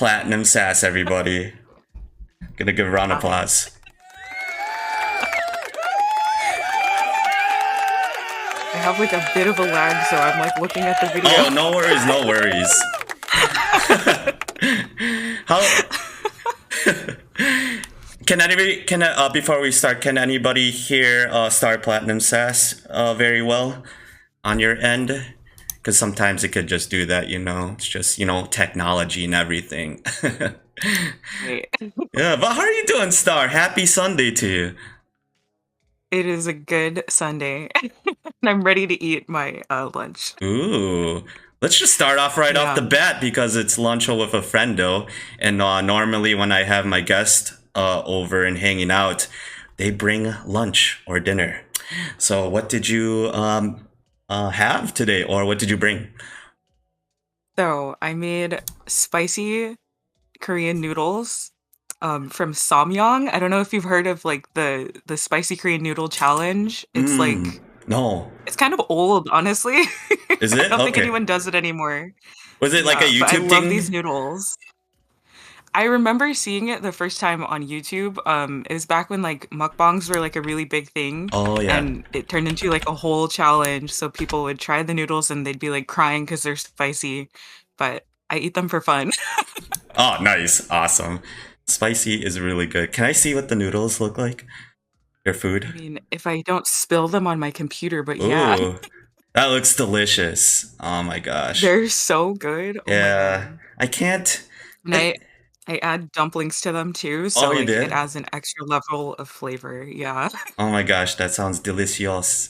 Platinum Sass, everybody. Gonna give a round of Hi. applause. I have like a bit of a lag, so I'm like looking at the video. Oh, no worries, no worries. How? Before we start, can anybody hear Star Platinum Sass very well on your end? Because sometimes it could just do that, you know. It's just, you know, technology and everything. Wait. Yeah, but how are you doing, Star? Happy Sunday to you. It is a good Sunday, and I'm ready to eat my lunch. Ooh. Let's just start off right off Yeah. the bat because it's lunch with a friendo. And normally when I have my guest over and hanging out, they bring lunch or dinner. So what did you have today, or what did you bring? So I made spicy Korean noodles from Samyang. I don't know if you've heard of like the spicy Korean noodle challenge. It's like No. it's kind of old, honestly. Is I it? don't think Okay. anyone does it anymore. Was it like a Yeah, but I YouTube love these thing? noodles. I remember seeing it the first time on YouTube. It was back when like mukbangs were like a really big thing, Oh, yeah. and it turned into like a whole challenge. So people would try the noodles and they'd be like crying because they're spicy, but I eat them for fun. Oh, nice. Awesome. Spicy is really good. Can I see what the noodles look like? Your food? I mean, if I don't spill them on my computer, but yeah, Ooh. That looks delicious. Oh my gosh. they're so good. Oh my Yeah. God. I can't. And I add dumplings to them too, Oh, so you like it did? adds an extra level of flavor. Yeah. Oh my gosh, that sounds delicious.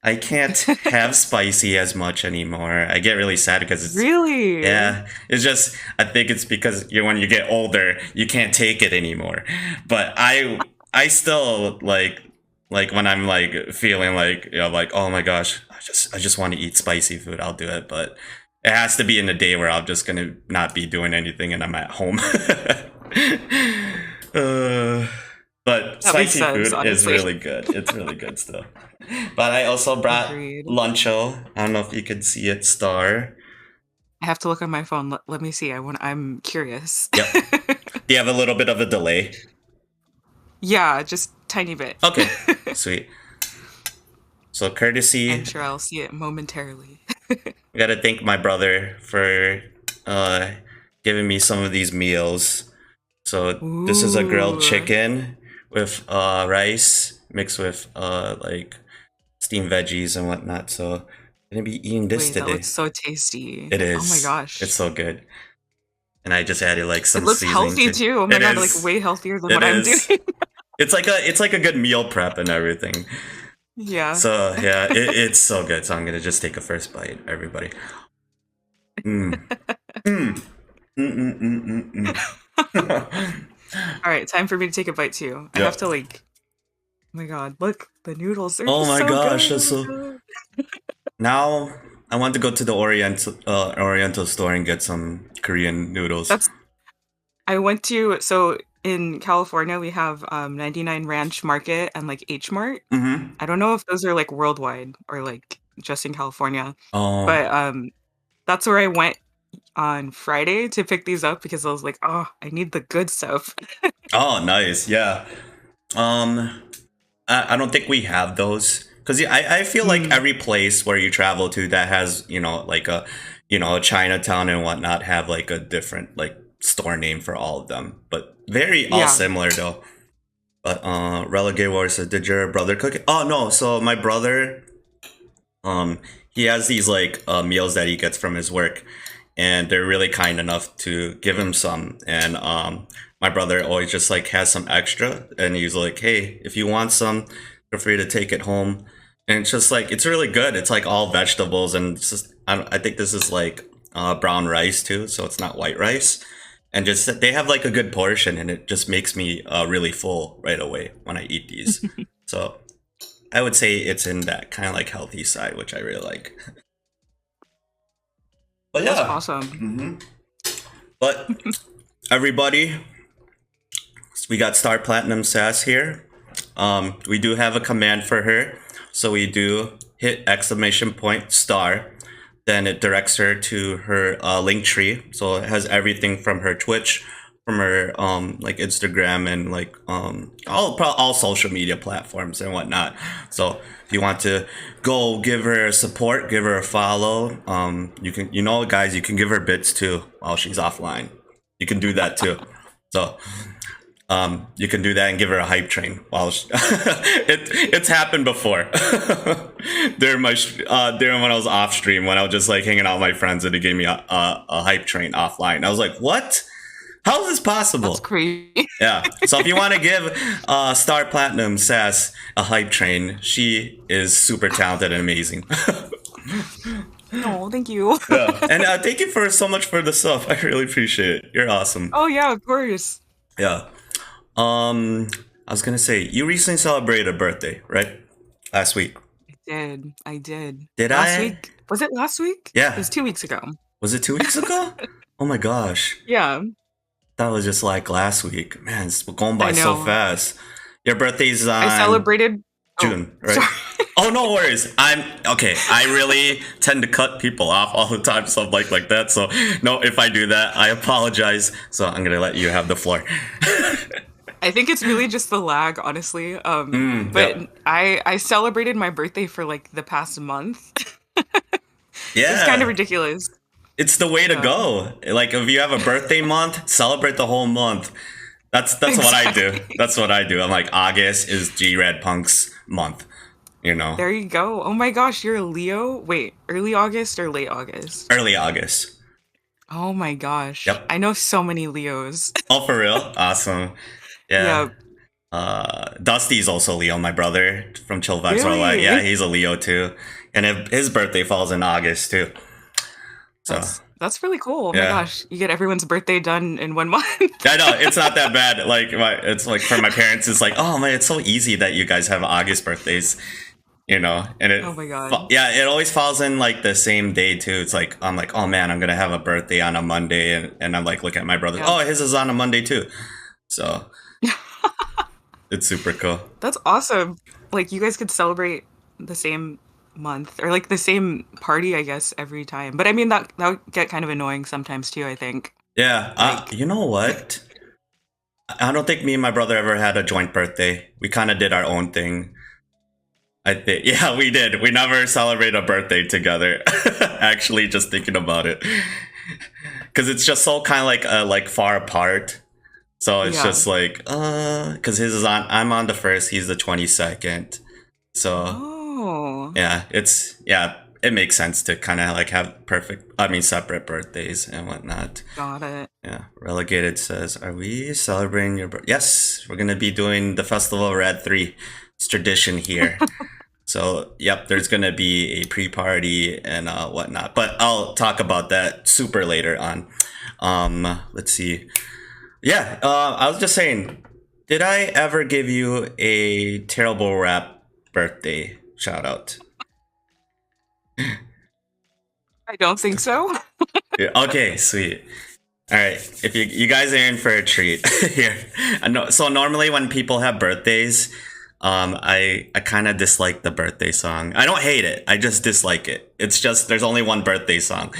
I can't have spicy as much anymore. I get really sad because it's, Really? yeah, it's just, I think it's because when you get older, you can't take it anymore. But I still like when I'm like feeling like, you know, like, oh my gosh, I just want to eat spicy food. I'll do it, but it has to be in a day where I'm just gonna not be doing anything and I'm at home. uh, but That makes spicy sense, food is honestly. really good. It's really good stuff. But I also brought Agreed. luncho. I don't know if you could see it, Star. I have to look on my phone. Let me see. I'm curious. Yep. Do you have a little bit of a delay? Yeah, just tiny bit. Okay, sweet. So courtesy, I'm sure I'll see it momentarily. I gotta thank my brother for uh, giving me some of these meals. So this is a grilled Ooh. chicken with rice mixed with like steamed veggies and whatnot. So I'm gonna be eating this Wait, that today. looks so tasty. It Oh my is. It's gosh. so good. And I just added like It some looks seasoning healthy to. too. Oh my It God, like is. way healthier than It what I'm is. doing. It's like a good meal prep and everything. Yeah. So yeah, it's so good. So I'm gonna just take a first bite, everybody. Mm. Mm. Mm, mm, mm, mm. All right, time for me to take a bite too. I have Yep. to like, oh my God, look, the noodles, they're Oh just my so gosh, good. that's Oh my so. God. Now I want to go to the Oriental store and get some Korean noodles. That's I went to so in California we have 99 Ranch Market and like H Mart. Mm-hmm. I don't know if those are like worldwide or like just in California, Oh. but that's where I went on Friday to pick these up because I was like, oh, I need the good stuff. Oh, nice. Yeah. Um, I don't think we have those because I feel like Mm, every place where you travel to that has, you know, like a, you know, Chinatown and whatnot have like a different like store name for all of them, but very all yeah. similar though. But Relegate War said, did your brother cook it? Oh no, so my brother, he has these like meals that he gets from his work, and they're really kind enough to give him some. And my brother always just like has some extra, and he's like, "Hey, if you want some, feel free to take it home." And it's just like it's really good. It's like all vegetables, and it's just I think this is like brown rice too, so it's not white rice. And just they have like a good portion, and it just makes me really full right away when I eat these. So I would say it's in that kind of like healthy side, which I really like. But That's yeah. awesome. But everybody, we got Star Platinum Sass here. We do have a command for her, so we do hit exclamation point star. then it directs her to her link tree. So it has everything from her Twitch, from her like Instagram, and like all social media platforms and whatnot. So if you want to go give her support, give her a follow, you can, you know, guys, you can give her bits too while she's offline. You can do that too. So you can do that and give her a hype train while it's happened before. during my during when I was off stream, when I was just like hanging out with my friends, and it gave me a hype train offline. I was like, what? How is this possible? That's crazy. Yeah. So if you want to give Star Platinum Sass a hype train, she is super talented and amazing. Oh, thank you. Yeah. And thank you for so much for the stuff. I really appreciate it. You're awesome. Oh yeah, of course. Yeah. I was gonna say, you recently celebrated a birthday, right? Last week. I did. Did Last I? week? Was it last week? Yeah. It was 2 weeks ago. Was it 2 weeks ago? Oh my gosh. Yeah. That was just like last week. Man, it's going by I so know. fast. Your birthday's on I celebrated June, right? Sorry. Oh, no worries. I'm okay. I really tend to cut people off all the time, stuff like that. So no, if I do that, I apologize. So I'm gonna let you have the floor. I think it's really just the lag, honestly. But Yep. I celebrated my birthday for like the past month. Yeah. It's kind of ridiculous. It's the way to go. Like if you have a birthday month, celebrate the whole month. That's what I do. Exactly. That's what I do. I'm like, August is d-Rad Punk's month. You know, There you go. Oh my gosh, you're a Leo? Wait, early August or late August? early August. Oh my gosh. Yep. I know so many Leos. Oh, for real? Awesome. Yeah. Dusty's also Leo, my brother from Chill Vibes Worldwide. Really? Yeah, he's a Leo too. And his birthday falls in August too. So That's really cool. Oh my Yeah. gosh, you get everyone's birthday done in 1 month. I know it's not that bad. Like it's like for my parents, it's like, oh man, it's so easy that you guys have August birthdays, you know. And it, Oh my God. yeah, it always falls in like the same day too. It's like I'm like, oh man, I'm gonna have a birthday on a Monday, and I'm like looking at my brother. Yeah. Oh, his is on a Monday too. So it's super cool. That's awesome. Like you guys could celebrate the same month or like the same party, I guess, every time. But I mean that would get kind of annoying sometimes too, I think. Yeah, you know what? I don't think me and my brother ever had a joint birthday. We kind of did our own thing. I think, yeah, we did. We never celebrated a birthday together. Actually, just thinking about it, because it's just so kind of like far apart. So it's Yeah. just like, because his is on. I'm on the 1st. He's the 22nd. So Oh. yeah, it makes sense to kind of like have separate birthdays and whatnot. Got it. Yeah, Relegated says, are we celebrating your birthday? Yes, we're going to be doing the Festival of Rad 3. It's tradition here. So, yep, there's going to be a pre-party and whatnot. But I'll talk about that super later on. Let's see. Yeah, I was just saying, did I ever give you a terrible rap birthday shout out? I don't think so. Yeah, okay, sweet. All right, if you guys are in for a treat here. I know. So normally when people have birthdays, I kind of dislike the birthday song. I don't hate it. I just dislike it. It's just there's only one birthday song.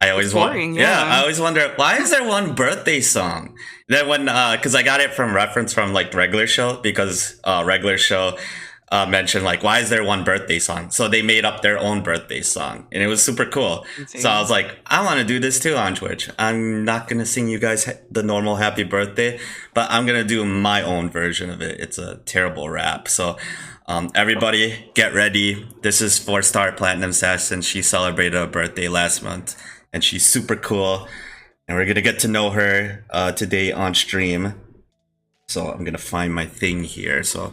I always boring, yeah. yeah. I always wonder why is there one birthday song. Then when because I got it from reference from like regular show because regular show mentioned like why is there one birthday song, so they made up their own birthday song and it was super cool. So I was like, I want to do this too on Twitch. I'm not gonna sing you guys the normal happy birthday, but I'm gonna do my own version of it. It's a terrible rap. So everybody get ready. This is for Star Platinum Sass, and she celebrated her birthday last month and she's super cool and we're gonna get to know her today on stream. So I'm gonna find my thing here. So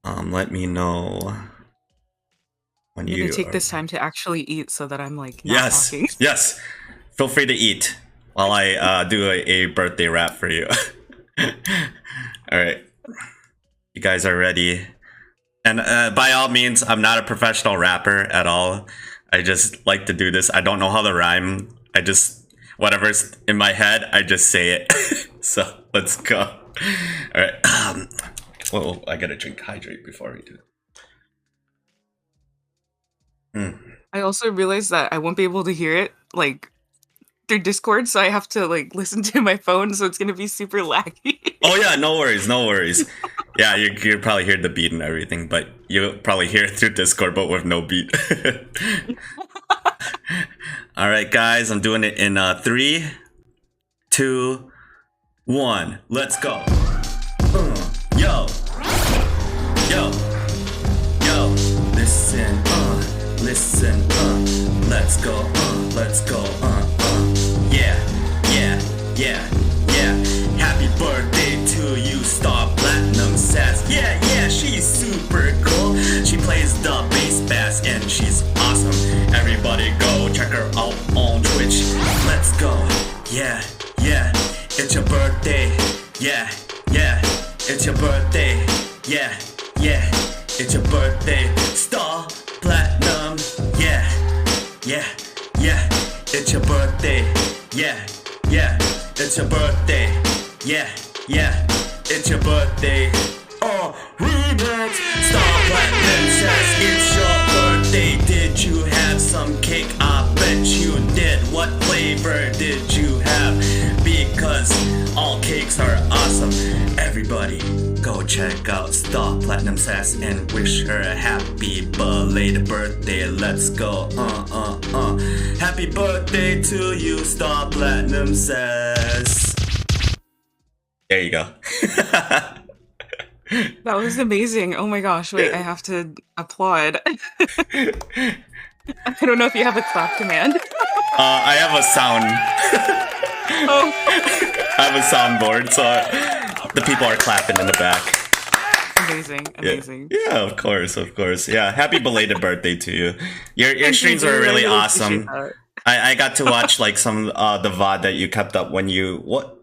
let me know when I'm you gonna take this time to actually eat so that I'm like not Yes, talking. yes. Feel free to eat while I do a birthday rap for you. All right, you guys are ready. And by all means, I'm not a professional rapper at all. I just like to do this. I don't know how to rhyme. I just whatever's in my head, I just say it. So let's go. All right. Whoa, I gotta hydrate before we do. Mm. I also realized that I won't be able to hear it like through Discord, so I have to like listen to my phone, so it's gonna be super laggy. Oh yeah, no worries, no worries. Yeah, you probably hear the beat and everything, but you probably hear it through Discord, but with no beat. All right, guys, I'm doing it in 3, 2, 1. Let's go. Yo, yo, yo. Listen, listen, let's go, let's go, yeah, yeah, yeah, yeah. Happy birthday to you, Star Platinum Sass. Yeah, yeah, she's super cool. She plays the bass bass and she's awesome. Everybody go check her out on Twitch. Let's go, yeah, yeah. It's your birthday, yeah, yeah. It's your birthday, yeah, yeah. It's your birthday, Star Platinum, yeah, yeah, yeah. It's your birthday, yeah, yeah. It's your birthday, yeah, yeah. It's your birthday. Oh, remix, Star Platinum Sass. It's your birthday. Did you have some cake? I bet you did. What flavor did you have? Because all cakes are awesome. Everybody, go check out Star Platinum Sass and wish her a happy belated birthday. Let's go, Happy birthday to you, Star Platinum Sass. There you go. That was amazing. Oh my gosh, wait, I have to applaud. I don't know if you have a clap command. I have a sound. Oh, I have a soundboard, so the people are clapping in the back. amazing, amazing. Yeah, of course, of course. Yeah, happy belated birthday to you. Your Thank you, streams were dude. I really really appreciate awesome. that. I got to watch like some the VOD that you kept up when you what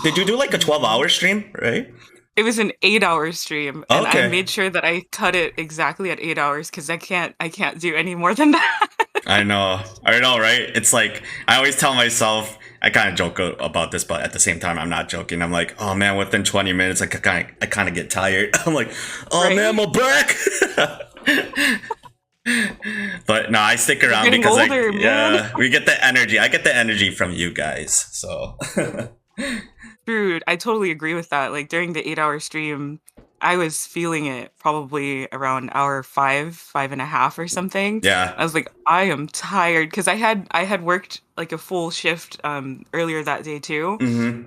did you do like a 12-hour stream, right? It was an 8-hour stream, and I Okay. made sure that I cut it exactly at 8 hours because I can't do any more than that. I know, right? It's like I always tell myself, I kind of joke about this, but at the same time, I'm not joking. I'm like, oh man, within 20 minutes, like I kind of get tired. I'm like, oh man, Right? my back. But no, I stick You're around getting because like, older, man. yeah, we get the energy. I get the energy from you guys. So Dude, I totally agree with that. Like during the 8-hour stream, I was feeling it probably around hour five, 5.5 or something. yeah. I was like, I am tired because I had worked like a full shift earlier that day too. Hmm.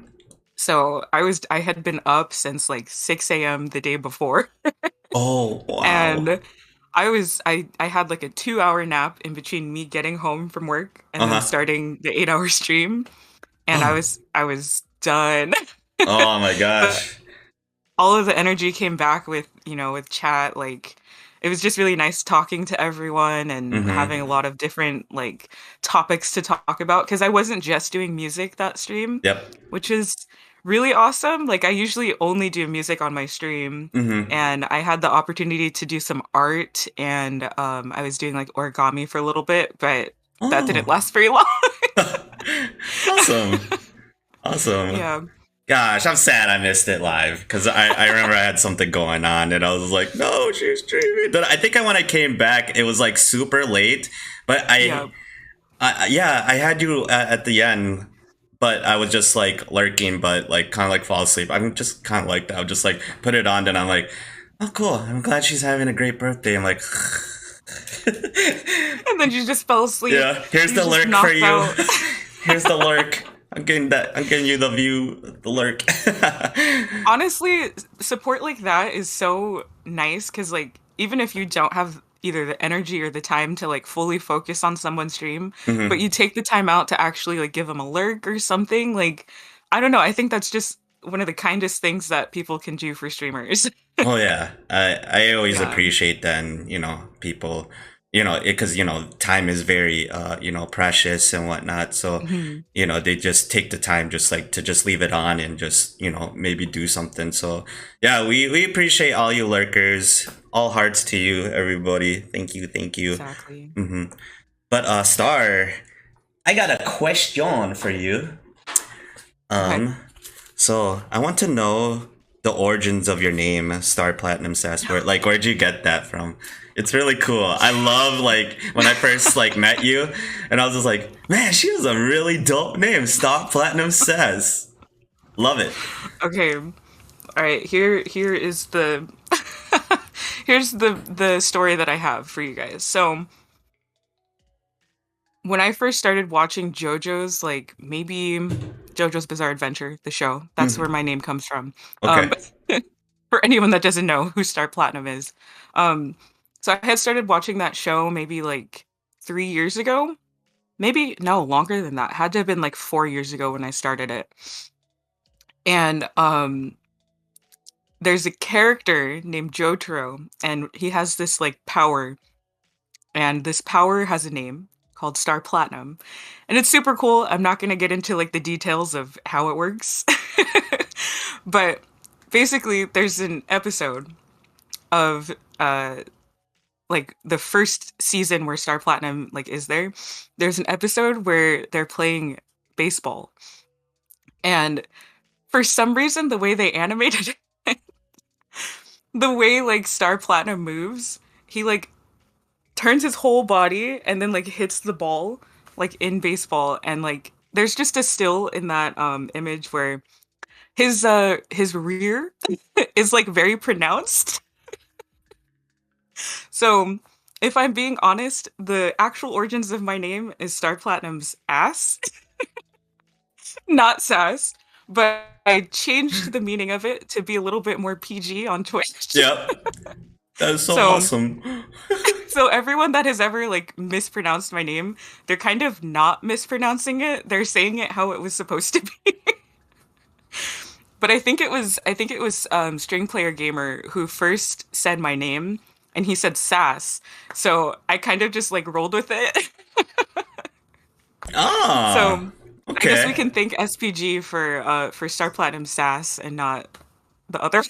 So I had been up since like 6 a.m. the day before. Oh wow. And I had like a 2-hour nap in between me getting home from work Uh and then huh. starting the 8-hour stream. And I was done. Oh my But gosh. all of the energy came back with chat. Like it was just really nice talking to everyone and Hmm. having a lot of different like topics to talk about because I wasn't just doing music that stream, Yep. which is really awesome. Like I usually only do music on my stream, Hmm. and I had the opportunity to do some art, and I was doing like origami for a little bit, but that didn't Oh. last very long. Awesome. Awesome. Yeah. Gosh, I'm sad I missed it live because I remember I had something going on and I was like, no, she's streaming. But I think when I came back, it was like super late. But Yeah. yeah, I had you at the end, but I was just like lurking, but like kind of like fall asleep. I'm just kind of like that. I would just like put it on and I'm like, oh, cool. I'm glad she's having a great birthday. I'm like, And then you just fell asleep. yeah, here's You the just lurk for knocked you. out. Here's the lurk. I'm getting that. I'm getting you the view, the lurk. Honestly, support like that is so nice because, like, even if you don't have either the energy or the time to like fully focus on someone's stream, but Hmm. you take the time out to actually like give them a lurk or something, like, I don't know. I think that's just one of the kindest things that people can do for streamers. Oh yeah, I always Yeah. appreciate that, and people, because time is very precious and whatnot. So Mhm. they just take the time just like to just leave it on and just maybe do something. So yeah, we appreciate all you lurkers. All hearts to you, everybody. Thank you, thank you. Exactly. Hmm. But Star, I got a question for you. Okay. Um, so I want to know. the origins of your name, Star Platinum Sass. Where'd you get that from? It's really cool. I love like when I first like met you, and I was just like, man, she has a really dope name, Star Platinum Sass. Love it. Okay, all right. Here is the here's the story that I have for you guys. So when I first started watching JoJo's, like maybe JoJo's Bizarre Adventure, the show, that's where Mhm. my name comes from. Okay. For anyone that doesn't know who Star Platinum is. Um, so I had started watching that show maybe like 3 years ago. Maybe no, longer than that. Had to have been like 4 years ago when I started it. And there's a character named Jotaro, and he has this like power, and this power has a name called Star Platinum. And it's super cool. I'm not gonna get into like the details of how it works. But basically there's an episode of like the first season where Star Platinum like is there. There's an episode where they're playing baseball. And for some reason the way they animated it, the way like Star Platinum moves, he like turns his whole body and then like hits the ball like in baseball, and like there's just a still in that image where his rear is like very pronounced. So if I'm being honest, the actual origins of my name is Star Platinum's ass, not sass, but I changed the meaning of it to be a little bit more PG on Twitch. Yep. That is so So awesome. so everyone that has ever like mispronounced my name, they're kind of not mispronouncing it. They're saying it how it was supposed to be. But I think it was String Player Gamer who first said my name, and he said Sass. So I kind of just like rolled with it. Ah. So I guess we Okay. can thank SPG for Star Platinum Sass and not the other.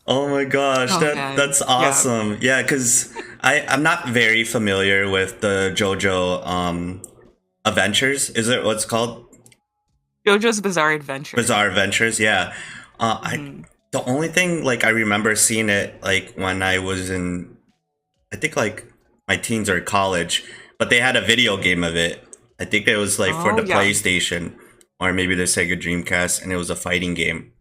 Oh my gosh, Oh man. that's Yeah. awesome. Yeah, because I'm not very familiar with the JoJo Adventures. Is it what's called? JoJo's Bizarre Adventure. Bizarre Adventures. Yeah. I Hmm. the only thing like I remember seeing it like when I was in I think like my teens or college, but they had a video game of it. I think it was like for Oh the yeah. PlayStation or maybe the Sega Dreamcast, and it was a fighting game.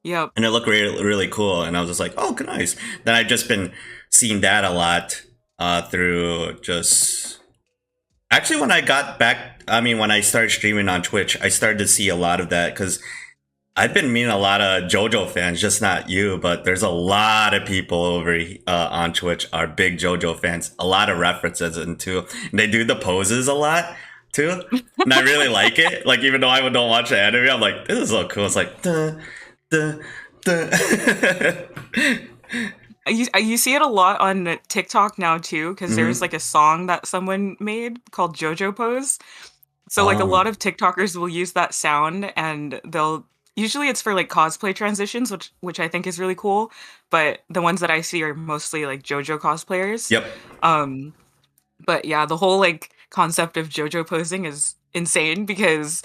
Yep. And it looked really, really cool. And I was just like, oh, nice. Then I've just been seeing that a lot through just. Actually, when I got back, I mean, when I started streaming on Twitch, I started to see a lot of that because I've been meeting a lot of JoJo fans, just not you, but there's a lot of people over on Twitch are big JoJo fans. A lot of references into, and they do the poses a lot too, and I really like it. Like even though I don't watch the anime, I'm like, this is so cool. It's like, duh, duh, duh. You see it a lot on TikTok now too, because there's Hmm. like a song that someone made called JoJo Pose. So like a lot Oh, of TikTokers will use that sound, and they'll usually it's for like cosplay transitions, which I think is really cool. But the ones that I see are mostly like JoJo cosplayers. yep. Um, but yeah, the whole like concept of JoJo posing is insane because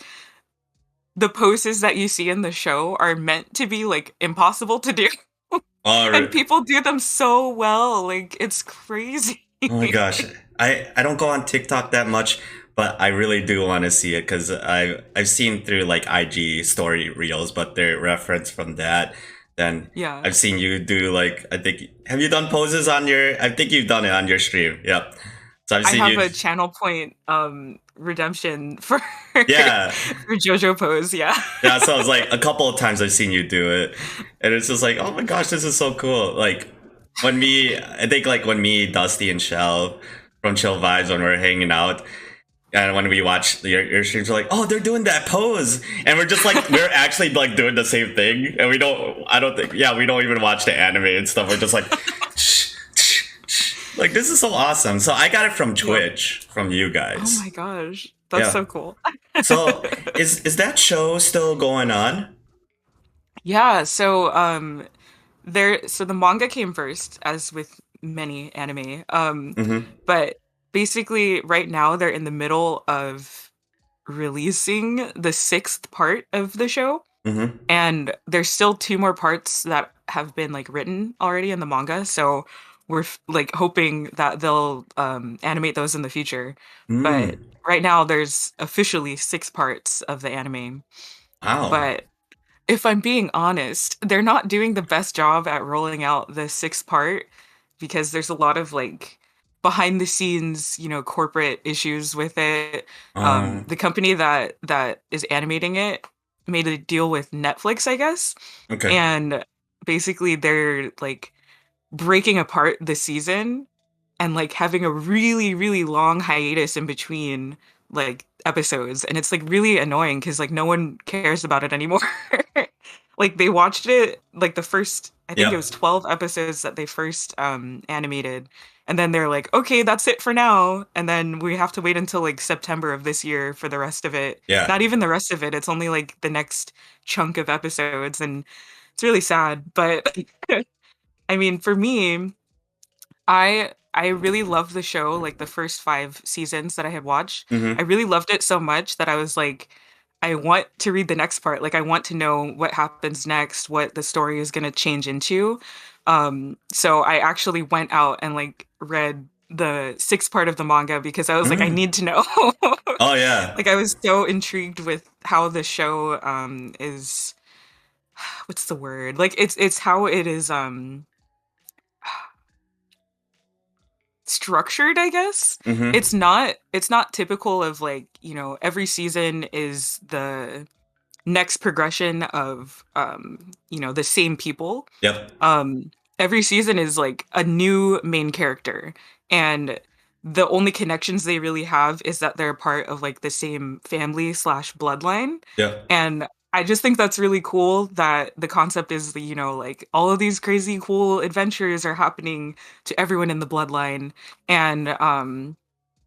the poses that you see in the show are meant to be like impossible to do. All And right. people do them so well, like, it's crazy. Oh my gosh, I don't go on TikTok that much, but I really do want to see it because I've seen through like IG story reels, but they're reference from that. Then Yeah. I've seen you do like I think have you done poses on your? I think you've done it on your stream. Yep. So I've I seen have you. a channel point, redemption for Yeah, for JoJo Pose, yeah. yeah. So I was like a couple of times I've seen you do it, and it's just like oh my gosh, this is so cool. Like when me, I think like when me, Dusty, and Shell from Chill Vibes when we're hanging out. And when we watch your streams, we're like, oh, they're doing that pose. And we're just like, we're actually like doing the same thing. And I don't think, yeah, we don't even watch the anime and stuff. We're just like, like, this is so awesome. So I got it from Yep. Twitch, from you Oh guys. my gosh, that's Yeah. so cool. So is that show still going on? Yeah, so, so the manga came first, as with many anime, Mm-hmm. but basically right now they're in the middle of releasing the sixth part of the show, Mm-hmm. and there's still two more parts that have been like written already in the manga. So we're like hoping that they'll animate those in the future. But Mm. right now, there's officially six parts of the anime. Wow. But if I'm being honest, they're not doing the best job at rolling out the sixth part because there's a lot of like behind the scenes, corporate issues with it. Um. The company that is animating it made a deal with Netflix, I guess, Okay. and basically they're like breaking apart the season and like having a really really long hiatus in between like episodes, and it's like really annoying because like no one cares about it anymore. Like they watched it like the first, I think it was Yep. 12 episodes that they first animated, and then they're like, okay, that's it for now, and then we have to wait until like September of this year for the rest of it. Yeah. Not even the rest of it, it's only like the next chunk of episodes, and it's really sad. But I mean, for me, I really loved the show, like the first 5 seasons that I had watched. I Mm-hmm. really loved it so much that I was like, I want to read the next part. Like I want to know what happens next, what the story is going to change into. So I actually went out and like read the sixth part of the manga because I was like, I Mm. need to know. Oh yeah. Like I was so intrigued with how the show is, what's the word? Like it's how it is structured, I guess. Mm-hmm. It's not typical of like, every season is the next progression of the same people. Yep. Um every season is like a new main character, and the only connections they really have is that they're part of like the same family slash bloodline. Yep. And I just think that's really cool that the concept is that, like all of these crazy cool adventures are happening to everyone in the bloodline. And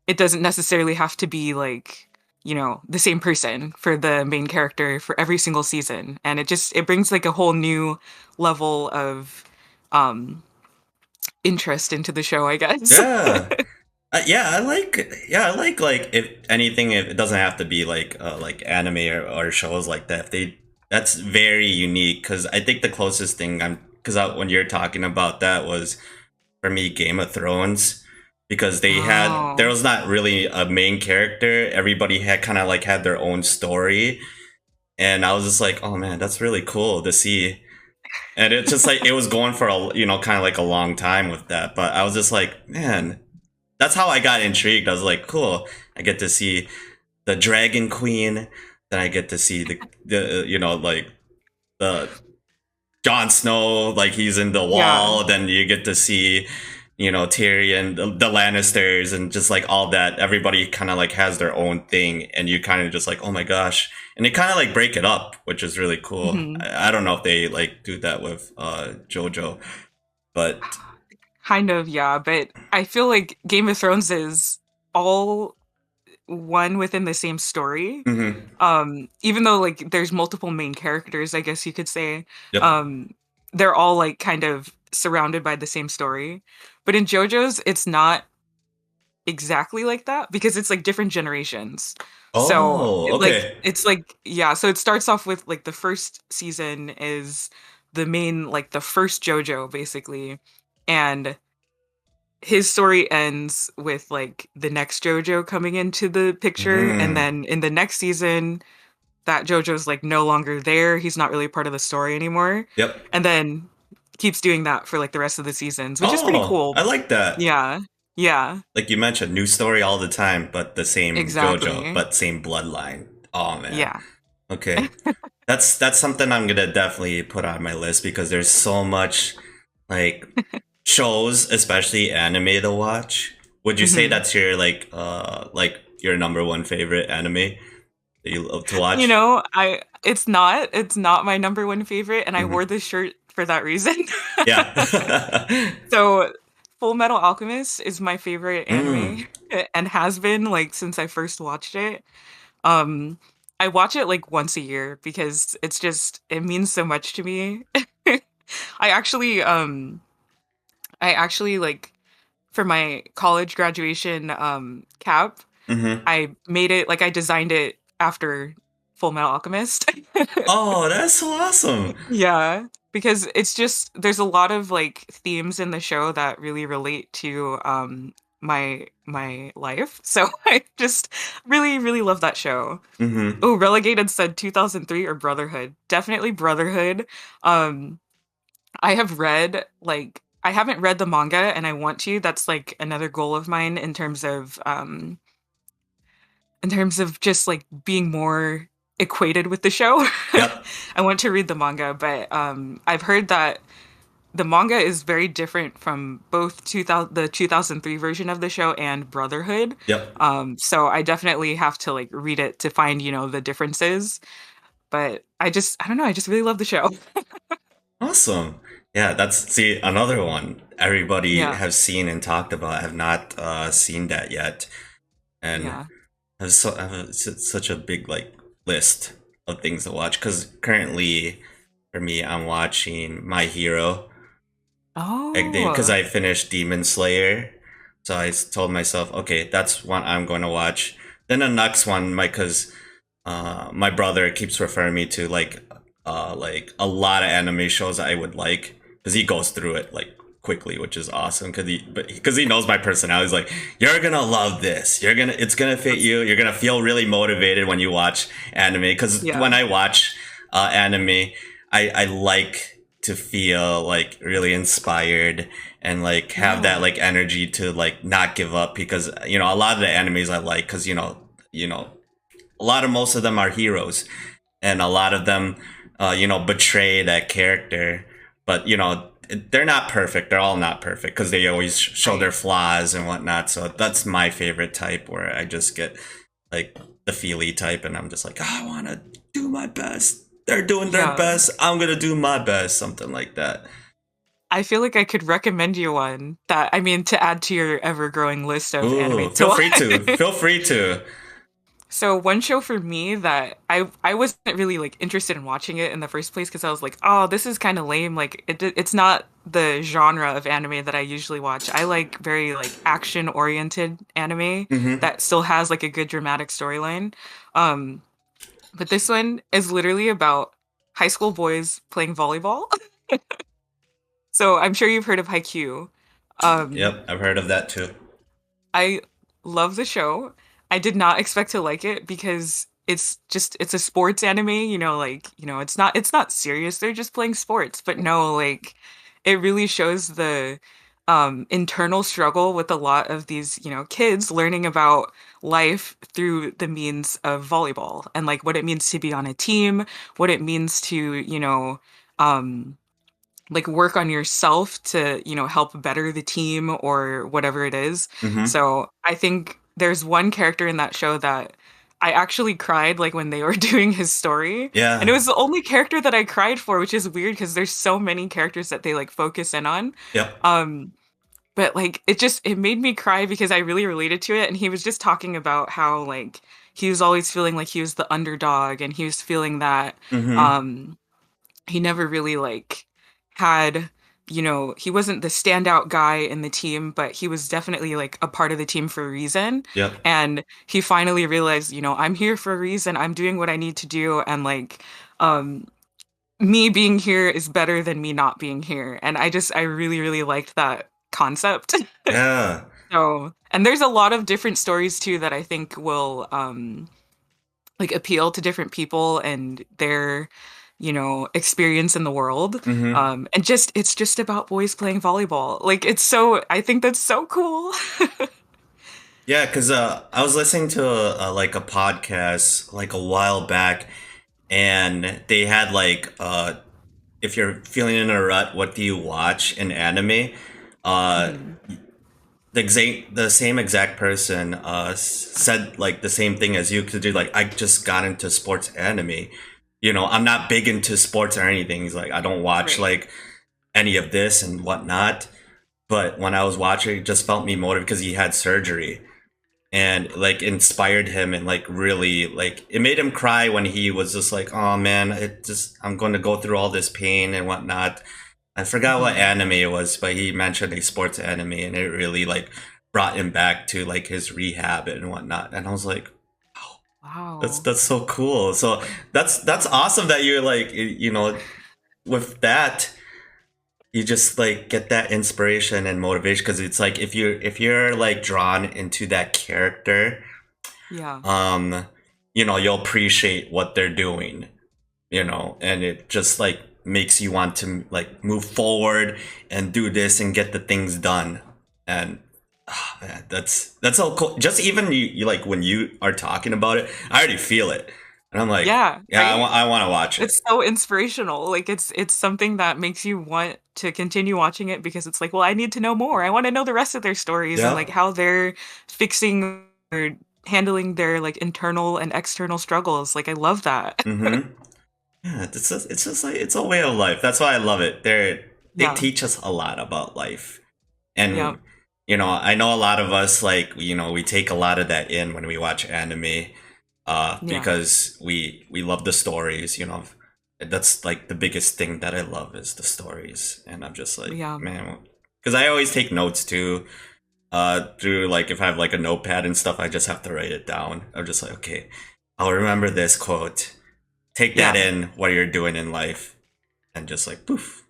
it doesn't necessarily have to be like, the same person for the main character for every single season. And it brings like a whole new level of um interest into the show, I guess. Yeah. Yeah, I like if anything, if it doesn't have to be like anime or shows like that. If they That's very unique because I think the closest thing when you're talking about that was for me Game of Thrones because there Oh. was not really a main character. Everybody had kind of like had their own story, and I was just like, oh man, that's really cool to see. And it's just like it was going for a kind of like a long time with that, but I was just like, man, that's how I got intrigued. I was like, cool. I get to see the Dragon Queen. Then I get to see like the Jon Snow, like he's in the Yeah. wall. Then you get to see, Tyrion, the Lannisters, and just like all that. Everybody kind of like has their own thing, and you kind of just like, oh my gosh. And they kind of like break it up, which is really cool. Mhm. I don't know if they like do that with JoJo, but Kind of, yeah, but I feel like Game of Thrones is all one within the same story. mhm. Even though like there's multiple main characters, I guess you could say, Yep. um, they're all like kind of surrounded by the same story. But in JoJo's, it's not exactly like that because it's like different generations. So Oh, okay. it's like, yeah, so it starts off with like the first season is the main, like the first JoJo basically. And his story ends with like the next JoJo coming into the picture, and Mm. then in the next season that JoJo's like no longer there. He's not really part of the story anymore. Yep. And then keeps doing that for like the rest of the seasons, which is pretty Oh, cool. I like that. Yeah. Yeah, Like you mentioned, new story all the time, but the same JoJo, exactly. but same bloodline. Oh man. Yeah. Okay. That's something I'm gonna definitely put on my list because there's so much like shows, especially anime to watch. Would you say hmm that's your like your number one favorite anime that you love to watch? I it's not my number one favorite, and I wore Hmm. this shirt for that reason. Yeah. So, Full Metal Alchemist is my favorite Mm. anime and has been like since I first watched it. Um, I watch it like once a year because it means so much to me. I actually like for my college graduation cap, Hmm. I made it like I designed it after Full Metal Alchemist. Oh, that's so awesome. Yeah, because it's just there's a lot of like themes in the show that really relate to my life. So I just really really love that show. Mm-hmm. Oh, Relegated said 2003 or Brotherhood. Definitely Brotherhood. Um I have read like I haven't read the manga and I want to. That's like another goal of mine in terms of just like being more equated with the show. Yep. I want to read the manga, but I've heard that the manga is very different from both 2000 the 2003 version of the show and Brotherhood. Yep. So I definitely have to like read it to find, the differences. But I don't know, I just really love the show. Awesome. Yeah, that's see another one everybody Yeah. have seen and talked about. I have not seen that yet, and Yeah. I have such a big like list of things to watch. Because currently, for me, I'm watching My Hero. Because Oh. I finished Demon Slayer, so I told myself, okay, that's one I'm going to watch. Then the next one, because my brother keeps referring me to like a lot of anime shows I would like because he goes through it like quickly, which is awesome because he knows my personality. He's like, you're gonna love this. It's gonna fit That's you. You're gonna feel really motivated when you watch anime. Because yeah. when I watch anime, I like to feel like really inspired and like have that Yeah. like energy to like not give up because a lot of the animes I like because a lot of most of them are heroes and a lot of them betray that character, but they're not perfect. They're all not perfect because they always show Right. their flaws and whatnot. So that's my favorite type where I just get like the feely type and I'm just like, "Oh, I want to do my best. They're doing their Yeah. best, I'm gonna do my best," something like that. I feel like I could recommend you one that I mean to add to your ever-growing list of anime Ooh, to feel free to, watch. feel free to. So one show for me that I wasn't really like interested in watching it in the first place because I was like, oh, this is kind of lame. Like it's not the genre of anime that I usually watch. I like very like action-oriented anime Mm-hmm. that still has like a good dramatic storyline. Um, but this one is literally about high school boys playing volleyball. So I'm sure you've heard of Haikyuu. Um, Yep, I've heard of that too. I love the show. I did not expect to like it because it's a sports anime, like, it's not serious. They're just playing sports. But no, like it really shows the internal struggle with a lot of these, kids learning about life through the means of volleyball and like what it means to be on a team, what it means to, um like work on yourself to, help better the team or whatever it is. Mm-hmm. So I think there's one character in that show that I actually cried like when they were doing his story. And it Yeah. was the only character that I cried for, which is weird because there's so many characters that they like focus in on. Yep. Um, but like it made me cry because I really related to it. And he was just talking about how like he was always feeling like he was the underdog and he was feeling that Mm-hmm. um he never really like had he wasn't the standout guy in the team, but he was definitely like a part of the team for a reason. Yep. And he finally realized, I'm here for a reason. I'm doing what I need to do. And like, um, me being here is better than me not being here. And I really, really liked that concept. Yeah. So, and there's a lot of different stories too that I think will, like appeal to different people and their experience in the world, Mm-hmm. and just it's just about boys playing volleyball. Like I think that's so cool. Yeah, because I was listening to like a podcast like a while back, and they had like if you're feeling in a rut, what do you watch in anime? Uh, Mhm. the same exact person said like the same thing as you could do. Like I just got into sports anime. I'm not big into sports or anything. He's like I don't watch Right. like any of this and whatnot. But when I was watching, it just felt me motivated because he had surgery and like inspired him and like really like it made him cry when he was just like, oh man, I'm going to go through all this pain and whatnot. I forgot what Mhm. anime it was, but he mentioned a sports anime and it really like brought him back to like his rehab and whatnot. And I was like, Wow. That's so cool. So that's awesome that you're like with that you just like get that inspiration and motivation because it's like if you're like drawn into that character, Yeah. um, you'll appreciate what they're doing, and it just like makes you want to like move forward and do this and get the things done. And man, that's so cool. Just even you like when you are talking about it, I already feel it, and I'm like, Yeah, yeah, right? I want to watch it. It's so inspirational. Like it's something that makes you want to continue watching it because it's like, well, I need to know more. I want to know the rest of their stories and like Yep. how they're fixing or handling their like internal and external struggles. Like I love that. Mm-hmm. Yeah, it's just like it's a way of life. That's why I love it. They Yeah. teach us a lot about life. Yeah. And I know a lot of us like we take a lot of that in when we watch anime, Yeah. because we love the stories. That's like the biggest thing that I love is the stories, and I'm just like, Yeah. man, because I always take notes too. Through like if I have like a notepad and stuff, I just have to write it down. I'm just like, okay, I'll remember this quote. Take that Yeah. in what you're doing in life, and just like poof.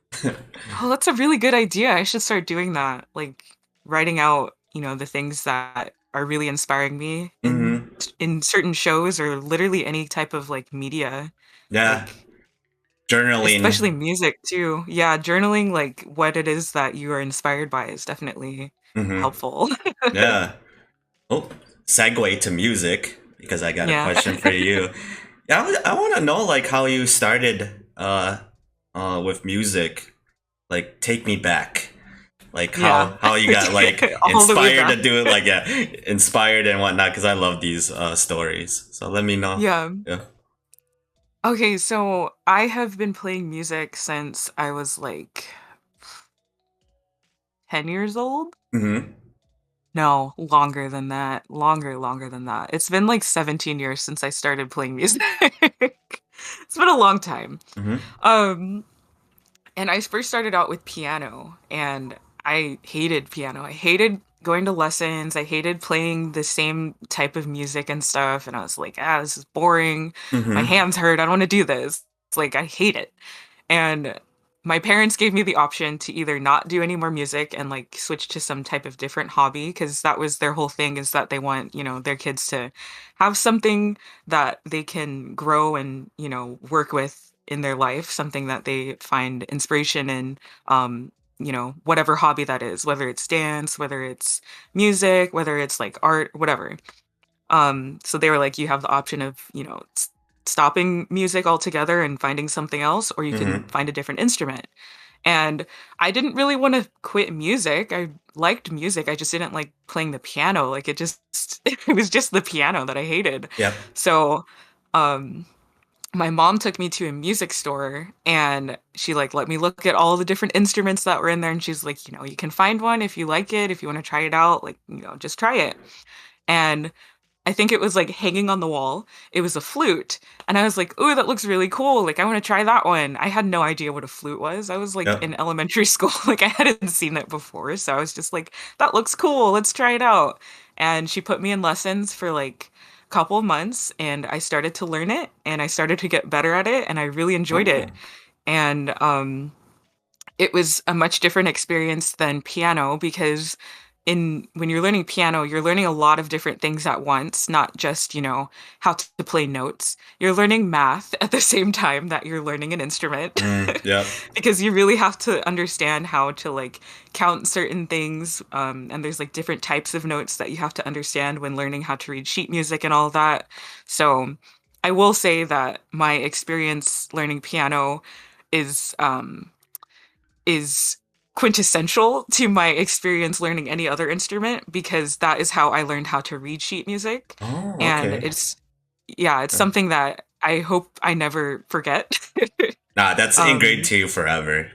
Oh, that's a really good idea. I should start doing that. Like writing out, the things that are really inspiring me Hmm. in certain shows or literally any type of like media. Yeah, Like journaling. especially music too. Yeah, journaling like what it is that you are inspired by is definitely Hmm. helpful. Yeah. Oh, segue to music because I got a Yeah. question for you. Yeah, I want to know like how you started with music. Like take me back. Like Yeah. how you got like All the way inspired to back. do it, like yeah, inspired and whatnot, because I love these stories. So let me know. Yeah. Yeah. Okay, so I have been playing music since I was like 10 years old. Mm-hmm. No, longer than that. Longer than that. It's been like 17 years since I started playing music. It's been a long time. Mm-hmm. Um, and I first started out with piano, and I hated piano. I hated going to lessons. I hated playing the same type of music and stuff. And I was like, this is boring. My Mm-hmm. hands hurt. I don't want to do this. It's like, I hate it. And my parents gave me the option to either not do any more music and like switch to some type of different hobby because that was their whole thing is that they want, their kids to have something that they can grow and, work with in their life, something that they find inspiration in, whatever hobby that is, whether it's dance, whether it's music, whether it's like art, whatever. So they were like, you have the option of, stopping music altogether and finding something else, or you can Mm-hmm. find a different instrument. And I didn't really want to quit music. I liked music. I just didn't like playing the piano. Like it just, it was just the piano that I hated. Yep. So, um, my mom took me to a music store and she like let me look at all the different instruments that were in there. And she's like, you can find one if you like it, if you want to try it out, like, just try it. And I think it was like hanging on the wall. It was a flute. And I was like, "Ooh, that looks really cool. Like I want to try that one." I had no idea what a flute was. I was like Yep. in elementary school. Like I hadn't seen it before. So I was just like, "That looks cool. Let's try it out." And she put me in lessons for like a couple of months and I started to learn it and I started to get better at it and I really enjoyed Oh. it. And it was a much different experience than piano because in when you're learning piano, you're learning a lot of different things at once, not just, how to play notes. You're learning math at the same time that you're learning an instrument Mm, yep. because you really have to understand how to like count certain things. And there's like different types of notes that you have to understand when learning how to read sheet music and all that. So I will say that my experience learning piano is is quintessential to my experience learning any other instrument because that is how I learned how to read sheet music. Oh, And okay. it's Yeah. something that I hope I never forget. Nah, that's ingrained um, to you forever.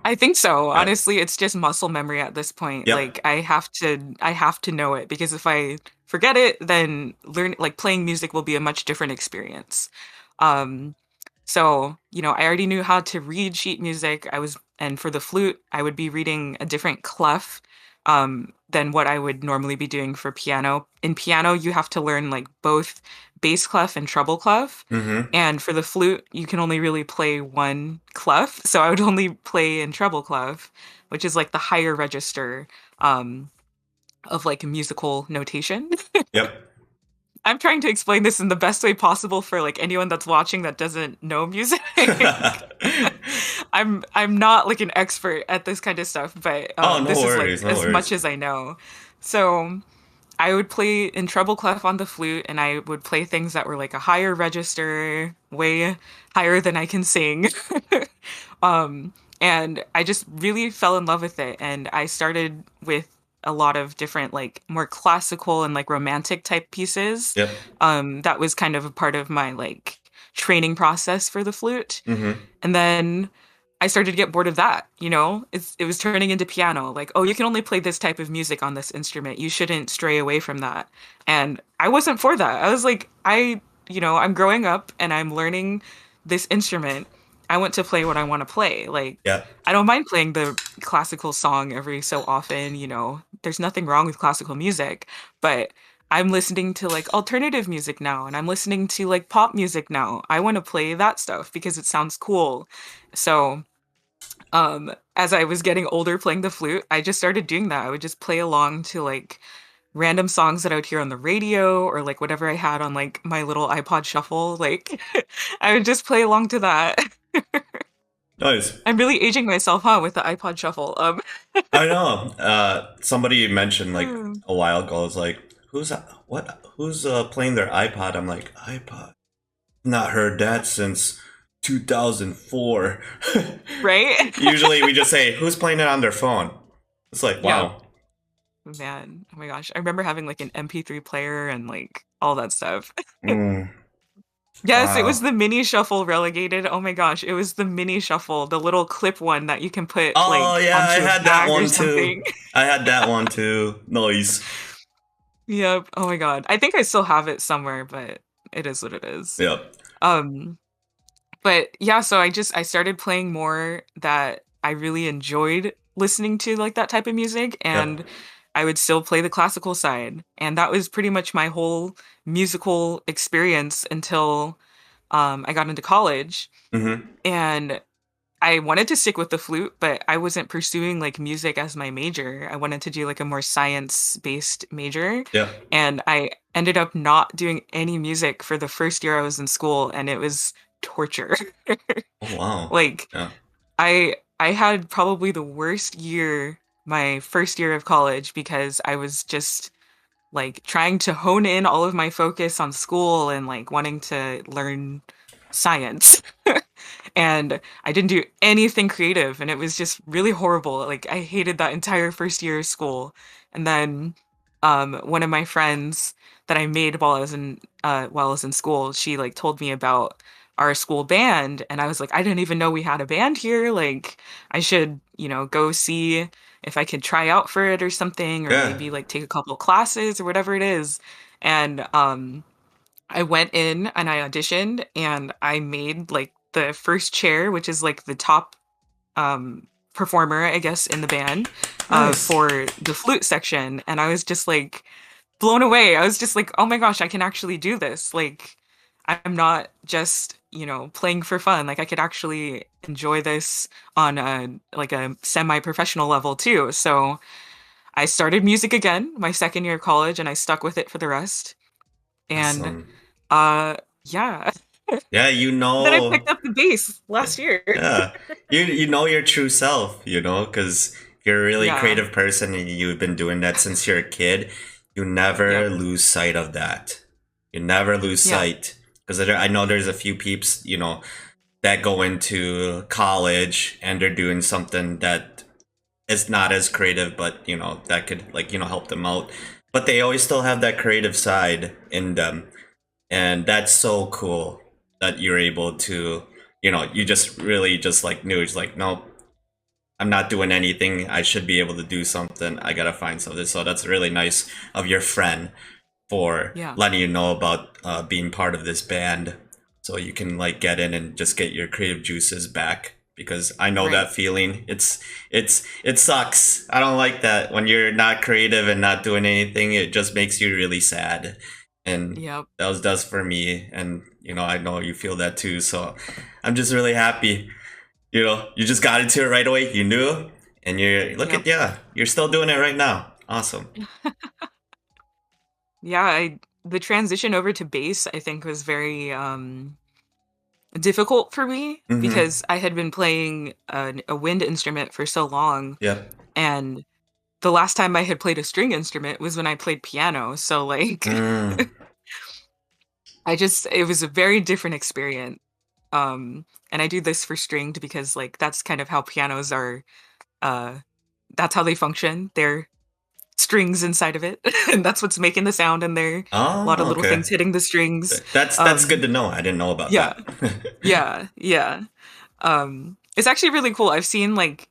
I think so. Yep. Honestly, it's just muscle memory at this point. Yep. Like I have to know it because if I forget it, then playing music will be a much different experience. Um, so, I already knew how to read sheet music. And for the flute, I would be reading a different clef than what I would normally be doing for piano. In piano, you have to learn like both bass clef and treble clef. Mm-hmm. And for the flute, you can only really play one clef. So I would only play in treble clef, which is like the higher register um, of like musical notation. Yep. I'm trying to explain this in the best way possible for like anyone that's watching that doesn't know music. I'm not like an expert at this kind of stuff, but Oh, no this is like worries, no as much worries. as I know. So I would play in treble clef on the flute, and I would play things that were like a higher register, way higher than I can sing. And I just really fell in love with it. And I started with a lot of different, like more classical and like romantic type pieces. Yep. That was kind of a part of my like training process for the flute. Mm-hmm. And then I started to get bored of that, you know? It was turning into piano. Like, oh, you can only play this type of music on this instrument. You shouldn't stray away from that. And I wasn't for that. I was like, I'm growing up and I'm learning this instrument. I want to play what I want to play. Like, Yeah. I don't mind playing the classical song every so often, you know. There's nothing wrong with classical music, but I'm listening to like alternative music now and I'm listening to like pop music now. I want to play that stuff because it sounds cool. So, as I was getting older playing the flute, I just started doing that. I would just play along to like random songs that I would hear on the radio or like whatever I had on like my little iPod shuffle. Like I would just play along to that. Nice. I'm really aging myself, huh, with the iPod shuffle. I know. Somebody mentioned like Hmm. a while ago. It's like, who's playing their iPod? I'm like, iPod. Not heard that since 2004. Right? Usually we just say, who's playing it on their phone? It's like, Yeah, wow. man. Oh my gosh. I remember having like an MP3 player and like all that stuff. Mm, Yes, it was wow. the mini shuffle relegated. Oh my gosh, it was the mini shuffle, the little clip one that you can put Oh like yeah, I onto a had that bag or one too. something. I had that one too. Noise. Yep. Oh my god. I think I still have it somewhere, but it is what it is. Yep. Um, but yeah, so I started playing more that I really enjoyed listening to like that type of music and Yep. I would still play the classical side. And that was pretty much my whole musical experience until I got into college. Mm-hmm. And I wanted to stick with the flute, but I wasn't pursuing like music as my major. I wanted to do like a more science-based major, Yep. and I ended up not doing any music for the first year I was in school, and it was torture. Oh wow. Like Yeah. I had probably the worst year my first year of college because I was just like trying to hone in all of my focus on school and like wanting to learn science. And I didn't do anything creative and it was just really horrible. Like I hated that entire first year of school. And then one of my friends that I made while I was in school, she like told me about our school band and I was like, I didn't even know we had a band here. Like I should, go see if I could try out for it or something or Yeah. maybe like take a couple classes or whatever it is. And I went in and I auditioned and I made like the first chair, which is like the top performer, I guess, in the band Nice. for the flute section. And I was just like blown away. I was just like, oh my gosh, I can actually do this. Like, I'm not just, playing for fun. Like, I could actually enjoy this on a semi-professional level too. So I started music again my second year of college and I stuck with it for the rest. And Awesome. uh, yeah. Yeah, Then I picked up the bass last year. yeah. You know your true self, because you're a really Yeah. creative person and you've been doing that since you're a kid. You Yep. never lose sight of that. You never lose Yeah. sight. Because I know there's a few peeps, that go into college and they're doing something that is not as creative, but, that could, like, help them out. But they always still have that creative side in them. And that's so cool that you're able to, you just really just like knew it's like, no, I'm not doing anything. I should be able to do something. I gotta find something. So that's really nice of your friend for Yeah. letting you know about being part of this band, so you can like get in and just get your creative juices back because I know Right. that feeling. It sucks. I don't like that when you're not creative and not doing anything. It just makes you really sad, and Yep. that was does for me. And I know you feel that too. So I'm just really happy. You just got into it right away. You knew, and you're look Yep. at yeah, you're still doing it right now. Awesome. Yeah, the transition over to bass I think was very difficult for me Mm-hmm. because I had been playing a wind instrument for so long, Yep. and the last time I had played a string instrument was when I played piano. So like Mm. it was a very different experience. And I do this for stringed because like that's kind of how pianos are uh that's how they function. They're strings inside of it and that's what's making the sound, and there are a lot of Oh, little okay. things hitting the strings. That's good to know. I didn't know about Yeah. that. Yeah. Yeah. It's actually really cool. I've seen like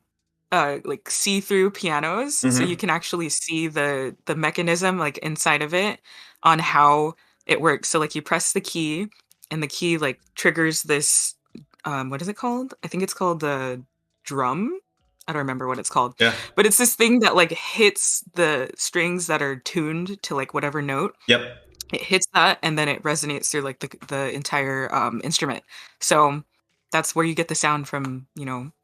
see-through pianos, so you Mm-hmm. can actually see the mechanism like inside of it on how it works. So like you press the key and the key like triggers this what is it called? I think it's called the drum. I don't remember what it's called. Yeah. But it's this thing that like hits the strings that are tuned to like whatever note. Yep. It hits that and then it resonates through like the entire instrument. So that's where you get the sound from,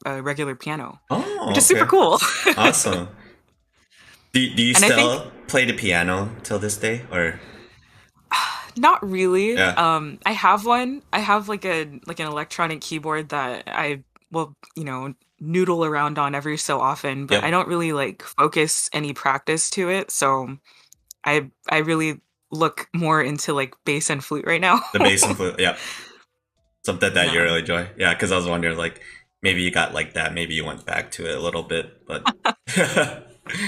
a regular piano, which Oh, is super okay. cool. Awesome. Do you And I think still play the piano till this day, or not really. yeah? I have one. I have like an electronic keyboard that I will, noodle around on every so often, but I Yep. don't really like focus any practice to it. So I really look more into like bass and flute right now. The bass and flute. Yep. Something that you Yeah. really enjoy. Yeah, because I was wondering, like, maybe you got like that. Maybe you went back to it a little bit, but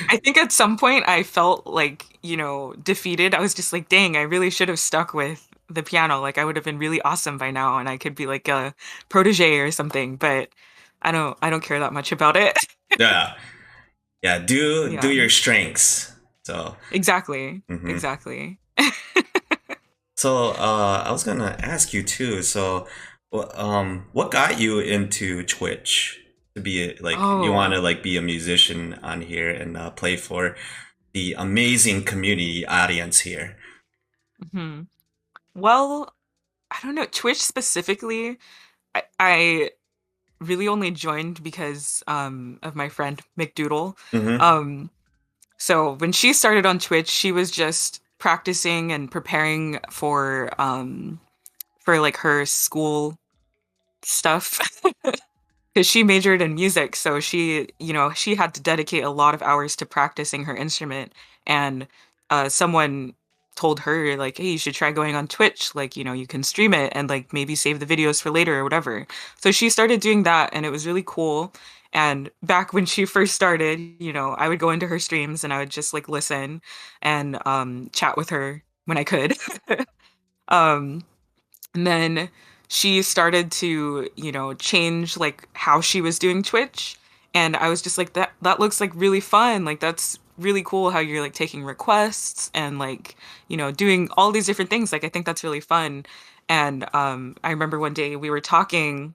I think at some point I felt like, defeated. I was just like, dang, I really should have stuck with the piano. Like I would have been really awesome by now and I could be like a protege or something, but I don't care that much about it. yeah, yeah. Do Yeah. your strengths. So, Exactly. hmm Exactly. I was gonna ask you too. So, what got you into Twitch to be like? You want Oh. to like be a musician on here and play for the amazing community audience here. Hmm. Well, I don't know. Twitch specifically, I really only joined because of my friend McDoodle. Mm-hmm. Um So when she started on Twitch, she was just practicing and preparing for like her school stuff because she majored in music. So she had to dedicate a lot of hours to practicing her instrument. And someone told her like, "Hey, you should try going on Twitch. Like, you can stream it and like maybe save the videos for later or whatever." So she started doing that, and it was really cool. And back when she first started, I would go into her streams and I would just like listen and chat with her when I could. um, and then she started to, change like how she was doing Twitch. And I was just like, that looks like really fun. Like that's really cool how you're like taking requests and like, doing all these different things. Like I think that's really fun. And I remember one day we were talking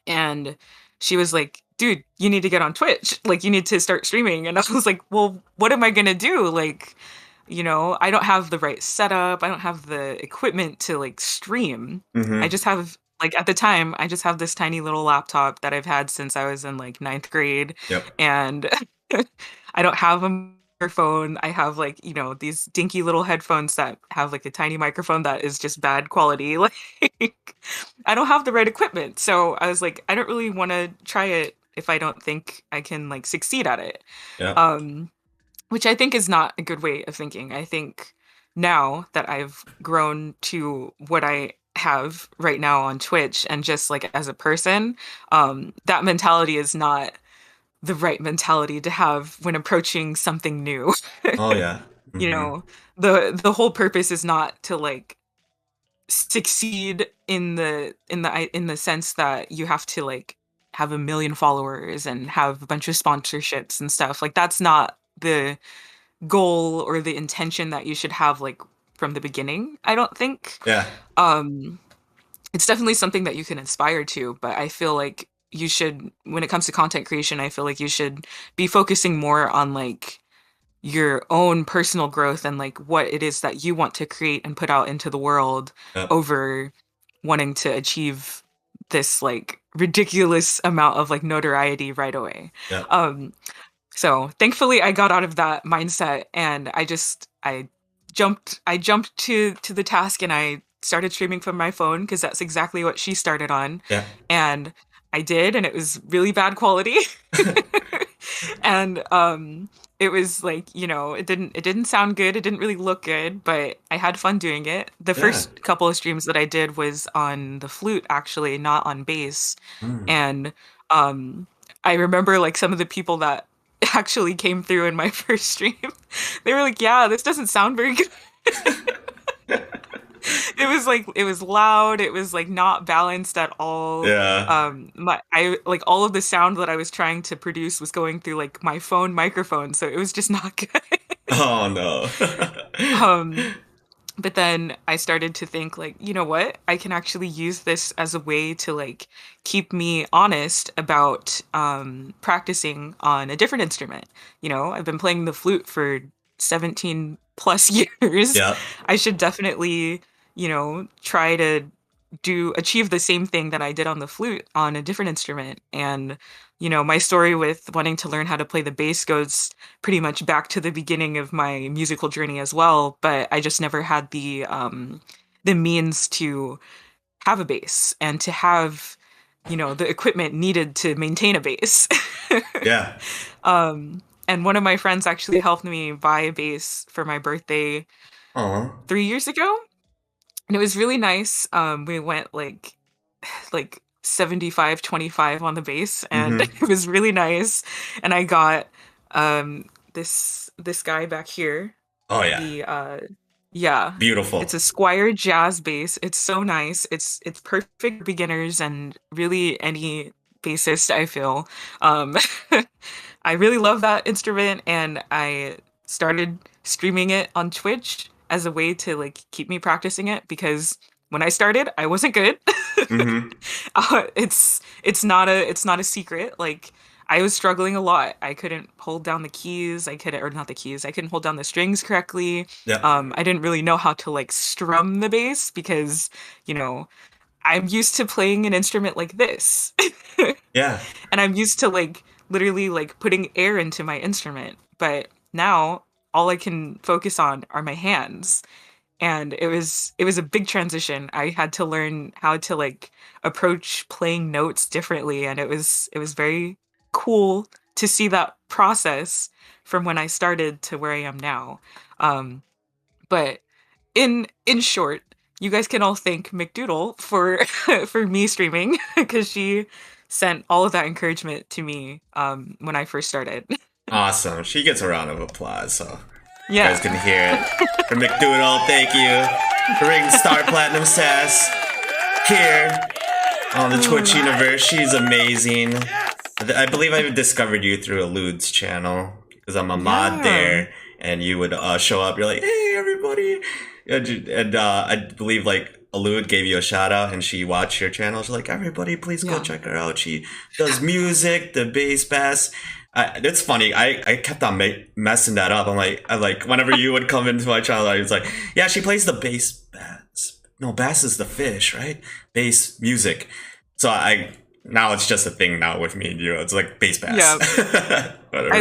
and she was like, dude, you need to get on Twitch. Like you need to start streaming. And I was like, well, what am I gonna do? Like, I don't have the right setup. I don't have the equipment to like stream. I Mm-hmm. just have like at the time, I just have this tiny little laptop that I've had since I was in like ninth grade. Yep. And I don't have a microphone. I have like, these dinky little headphones that have like a tiny microphone that is just bad quality. Like I don't have the right equipment. So I was like, I don't really want to try it if I don't think I can like succeed at it. Yep. Um which I think is not a good way of thinking. I think now that I've grown to what I have right now on Twitch and just like as a person, that mentality is not the right mentality to have when approaching something new. Oh yeah. you Mm-hmm. know, the whole purpose is not to like succeed in the sense that you have to like have a million followers and have a bunch of sponsorships and stuff. Like that's not the goal or the intention that you should have like from the beginning, I don't think. Yeah. Um it's definitely something that you can aspire to, but I feel like you should, when it comes to content creation, I feel like you should be focusing more on like your own personal growth and like what it is that you want to create and put out into the world Yep. over wanting to achieve this like ridiculous amount of like notoriety right away. Yep. Um, so thankfully I got out of that mindset and I jumped to the task and I started streaming from my phone because that's exactly what she started on. Yeah. And I did, and it was really bad quality. And it was like, it didn't sound good, it didn't really look good, but I had fun doing it. The Yeah. first couple of streams that I did was on the flute actually, not on bass. Mm. And um I remember like some of the people that actually came through in my first stream. They were like, "Yeah, this doesn't sound very good." It was like it was loud, it was like not balanced at all. Yeah. My I like all of the sound that I was trying to produce was going through like my phone microphone, so it was just not good. Oh no. Um, but then I started to think like, you know what? I can actually use this as a way to like keep me honest about practicing on a different instrument. I've been playing the flute for 17 plus years. Yeah. I should definitely, try to do achieve the same thing that I did on the flute on a different instrument. And, my story with wanting to learn how to play the bass goes pretty much back to the beginning of my musical journey as well, but I just never had the means to have a bass and to have, the equipment needed to maintain a bass. Yeah. And one of my friends actually helped me buy a bass for my birthday Oh. 3 years ago. And it was really nice. We went like 75-25 on the bass, and Mm-hmm. it was really nice. And I got this guy back here. Oh yeah. The yeah. It's Beautiful. a Squire jazz bass. It's so nice. It's perfect for beginners and really any bassist, I feel. Um I really love that instrument and I started streaming it on Twitch as a way to like keep me practicing it because when I started, I wasn't good. Mm-hmm. It's not a secret. Like I was struggling a lot. I couldn't hold down the keys. I couldn't, or not the keys. I couldn't hold down the strings correctly. Yep. I didn't really know how to like strum the bass because, you know, I'm used to playing an instrument like this. Yeah. And I'm used to like literally like putting air into my instrument. But now all I can focus on are my hands. And it was a big transition. I had to learn how to like approach playing notes differently and it was very cool to see that process from when I started to where I am now. Um but in short, you guys can all thank McDoodle for for me streaming because she sent all of that encouragement to me when I first started. Awesome. She gets a round of applause, so you guys Yeah. can hear it. For McDoodle, thank you for bringing Star Platinum Sass here on the Twitch universe. She's amazing. I believe I discovered you through Elude's channel because I'm a mod Yeah. there, and you would show up. You're like, "Hey, everybody!" And I believe like Elude gave you a shout out, and she watched your channel. She's like, "Everybody, please go Yeah. check her out. She does music, the bass bass." It's funny. I kept on messing that up. I like whenever you would come into my channel, I was like, "Yeah, she plays the bass bass. No, bass is the fish, right? Bass music." So I now it's just a thing now with me and you. It's like bass bass. Yeah. Whatever.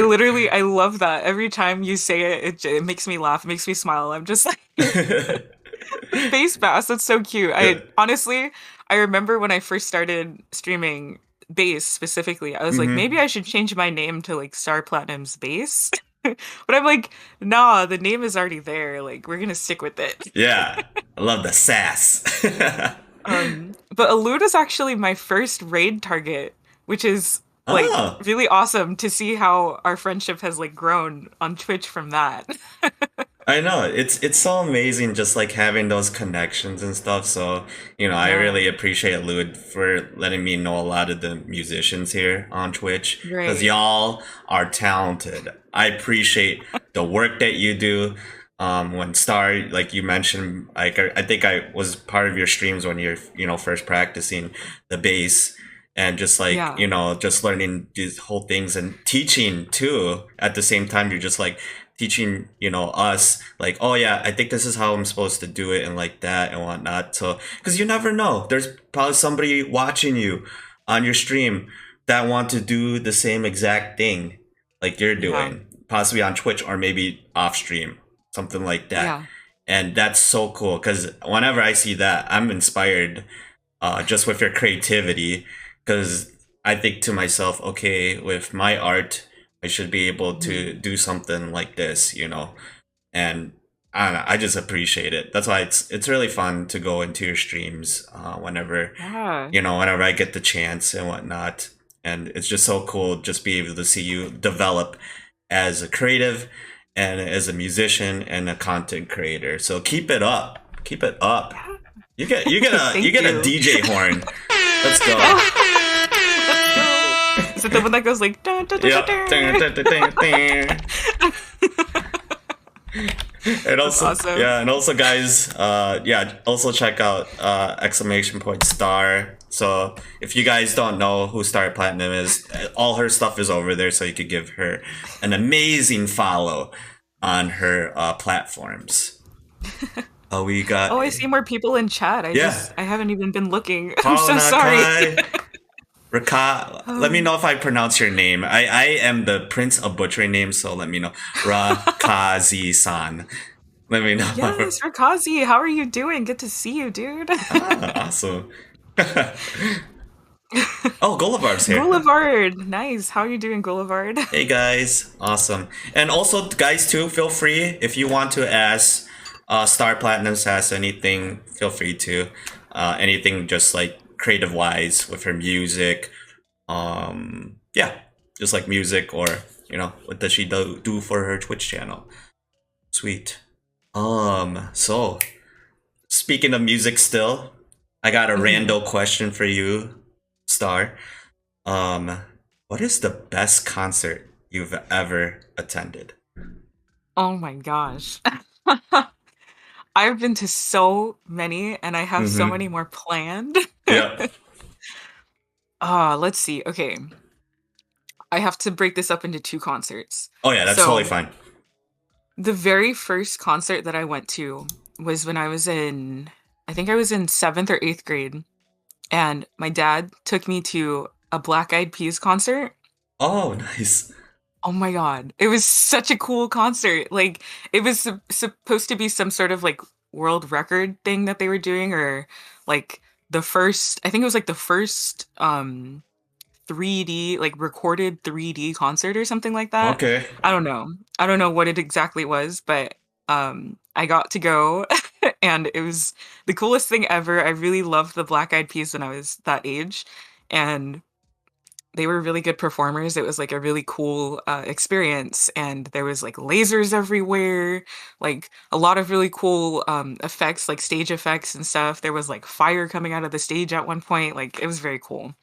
I love that. Every time you say it, it makes me laugh, it makes me smile. I'm just like face bass. That's so cute. Yeah. I honestly, I remember when I first started streaming bass specifically, I was like, Hmm. maybe I should change my name to like Star Platinum's Bass. But I'm like, nah, the name is already there. Like, we're gonna stick with it. Yeah. I love the sass. But Elude is actually my first raid target, which is like Oh. really awesome to see how our friendship has like grown on Twitch from that. I know it's so amazing just like having those connections and stuff. So I Yeah, really appreciate Lud for letting me know a lot of the musicians here on Twitch because right. y'all are talented. I appreciate the work that you do. When Star, like you mentioned, like I think I was part of your streams when you're first practicing the bass, and just like, Yeah. just learning these whole things and teaching too. At the same time, you're just like teaching, us like, oh yeah, I think this is how I'm supposed to do it and like that and whatnot. So, because you never know, there's probably somebody watching you on your stream that want to do the same exact thing like you're Yeah. doing, possibly on Twitch or maybe off stream, something like that. Yeah. And that's so cool because whenever I see that, I'm inspired just with your creativity. Because I think to myself, okay, with my art, I should be able Mhm. to do something like this, and I don't know, I just appreciate it. That's why it's really fun to go into your streams whenever Yeah. whenever I get the chance and whatnot. And it's just so cool just be able to see you develop as a creative and as a musician and a content creator. So keep it up. Keep it up. Yeah. You Thank get a you. DJ horn. Let's go. Let's go. Is it the one that goes like dun, dun, dun, dun, Yeah. dun? And That's also, awesome. yeah, and also, guys, also check out exclamation point star. So if you guys don't know who Star Platinum is, all her stuff is over there, so you could give her an amazing follow on her platforms. We got Oh, I see more people in chat. yeah, I haven't even been looking. I'm Paul so sorry. Nakai. Let me Um, know if I pronounce your name. I am the prince of butchering names, so let me know. Rakazi-san. Let me know. yes, Rakazi, how are you doing? Good to see you, dude. Awesome. Oh, Golivard's here. Boulevard, nice. How are you doing, Boulevard? Hey guys, awesome. And also, guys, too, feel free if you want to ask Star Platinum Sass anything. Feel free to anything just like creative wise with her music. Yeah, just like music or what does she do for her Twitch channel? Sweet. So speaking of music, still, I got a Mhm. rando question for you, Star. Um, what is the best concert you've ever attended? Oh my gosh. I've been to so many and I have so Mm-hmm. many more planned. Yeah. Let's see. Okay. I have to break this up into two concerts. Oh yeah, that's totally So, fine. the very first concert that I went to was when I was in, I think I was in 7th or 8th grade, and my dad took me to a Black Eyed Peas concert. Oh, nice. Oh my god, it was such a cool concert. Like, it was supposed to be some sort of like world record thing that they were doing, or like the first, I think it was like the first 3D, like recorded 3D concert or something like that. Okay. I don't know. I don't know what it exactly was, but I got to go and it was the coolest thing ever. I really loved the Black Eyed Peas when I was that age, and they were really good performers. It was like a really cool experience, and there was like lasers everywhere, like a lot of really cool effects, like stage effects and stuff. There was like fire coming out of the stage at one point. Like it was very cool,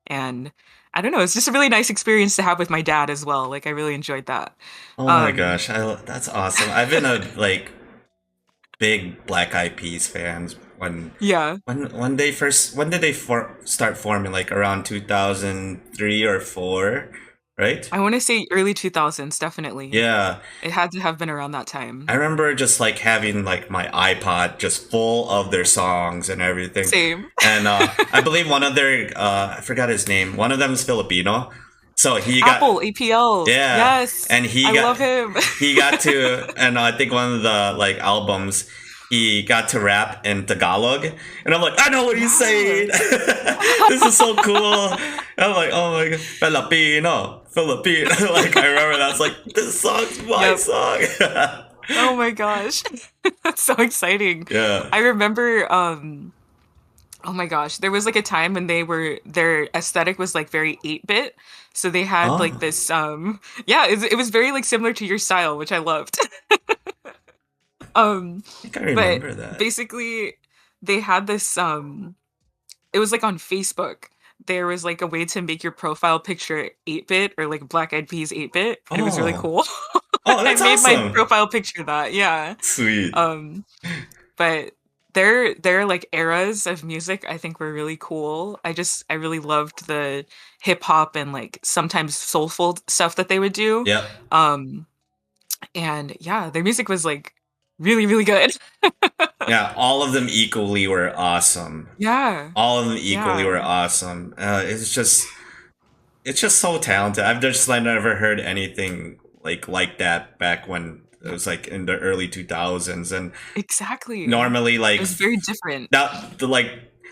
and I don't know. It's just a really nice experience to have with my dad as well. Like I really enjoyed that. Oh my Um, gosh, that's awesome. I've been a like big Black Eyed Peas fans yeah, when they first when did they start forming, like around 2003 or 4, right? I want to say early 2000s, definitely. Yeah. It had to have been around that I time. remember just like having like my iPod just full of their songs and everything. Same. And I believe one of their I forgot his name. One of them is Filipino. So he got Apple APL. yeah, Yes, and I love him. he got to, and I think one of the like albums he got to rap in Tagalog, and I'm like, I know what he's yeah. saying. This is so cool. And I'm like, oh my god, Filipino, Filipino. Like I remember that's like this song's my Yep. song. Oh my gosh. That's so exciting. Yeah. I remember oh my gosh, there was like a time when their aesthetic was like very 8-bit. So they had like Oh, this yeah, it was very like similar to your style, which I loved. Um I think I but remember that. basically they had this it was like on Facebook. There was like a way to make your profile picture 8-bit or like Black Eyed Peas 8-bit, and it was really Oh, cool. oh, I that's made my awesome. profile picture that, yeah. Sweet. Um, but their like eras of music I think were really cool. I really loved the hip hop and like sometimes soulful stuff that they would do. Yep. Um and yeah, their music was like really really good. Yeah, all of them equally were awesome. Yeah. All of them equally Yeah. were awesome. It's just so talented. I've just like never heard anything like that back when it was like in the early 2000s. And Exactly. normally It like was very different. that the like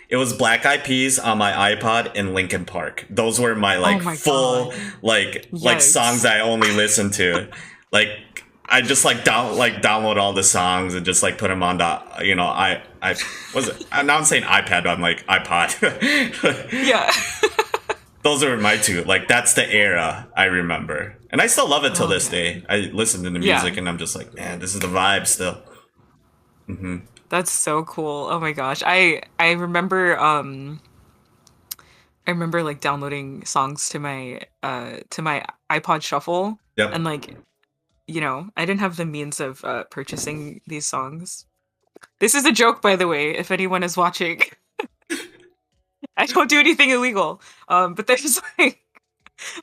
it was Black Eyed Peas on my iPod and Linkin Park. Those were my Oh like my god. full like songs Yes. I only listened to. Like I just like download all the songs and just like put them on the I was it now I'm saying iPad but I'm like iPod. Yeah. Those are my two. Like that's the era I remember, and I still love it till Oh this man. day. I listen to the Yeah. music and I'm just like, man, this is the vibe still. Hmm. That's so cool. Oh my gosh. I remember like downloading songs to my iPod Shuffle and Yep. like, I didn't have the means of purchasing these songs. This is a joke, by the way, if anyone is watching. I don't do anything illegal. But there's like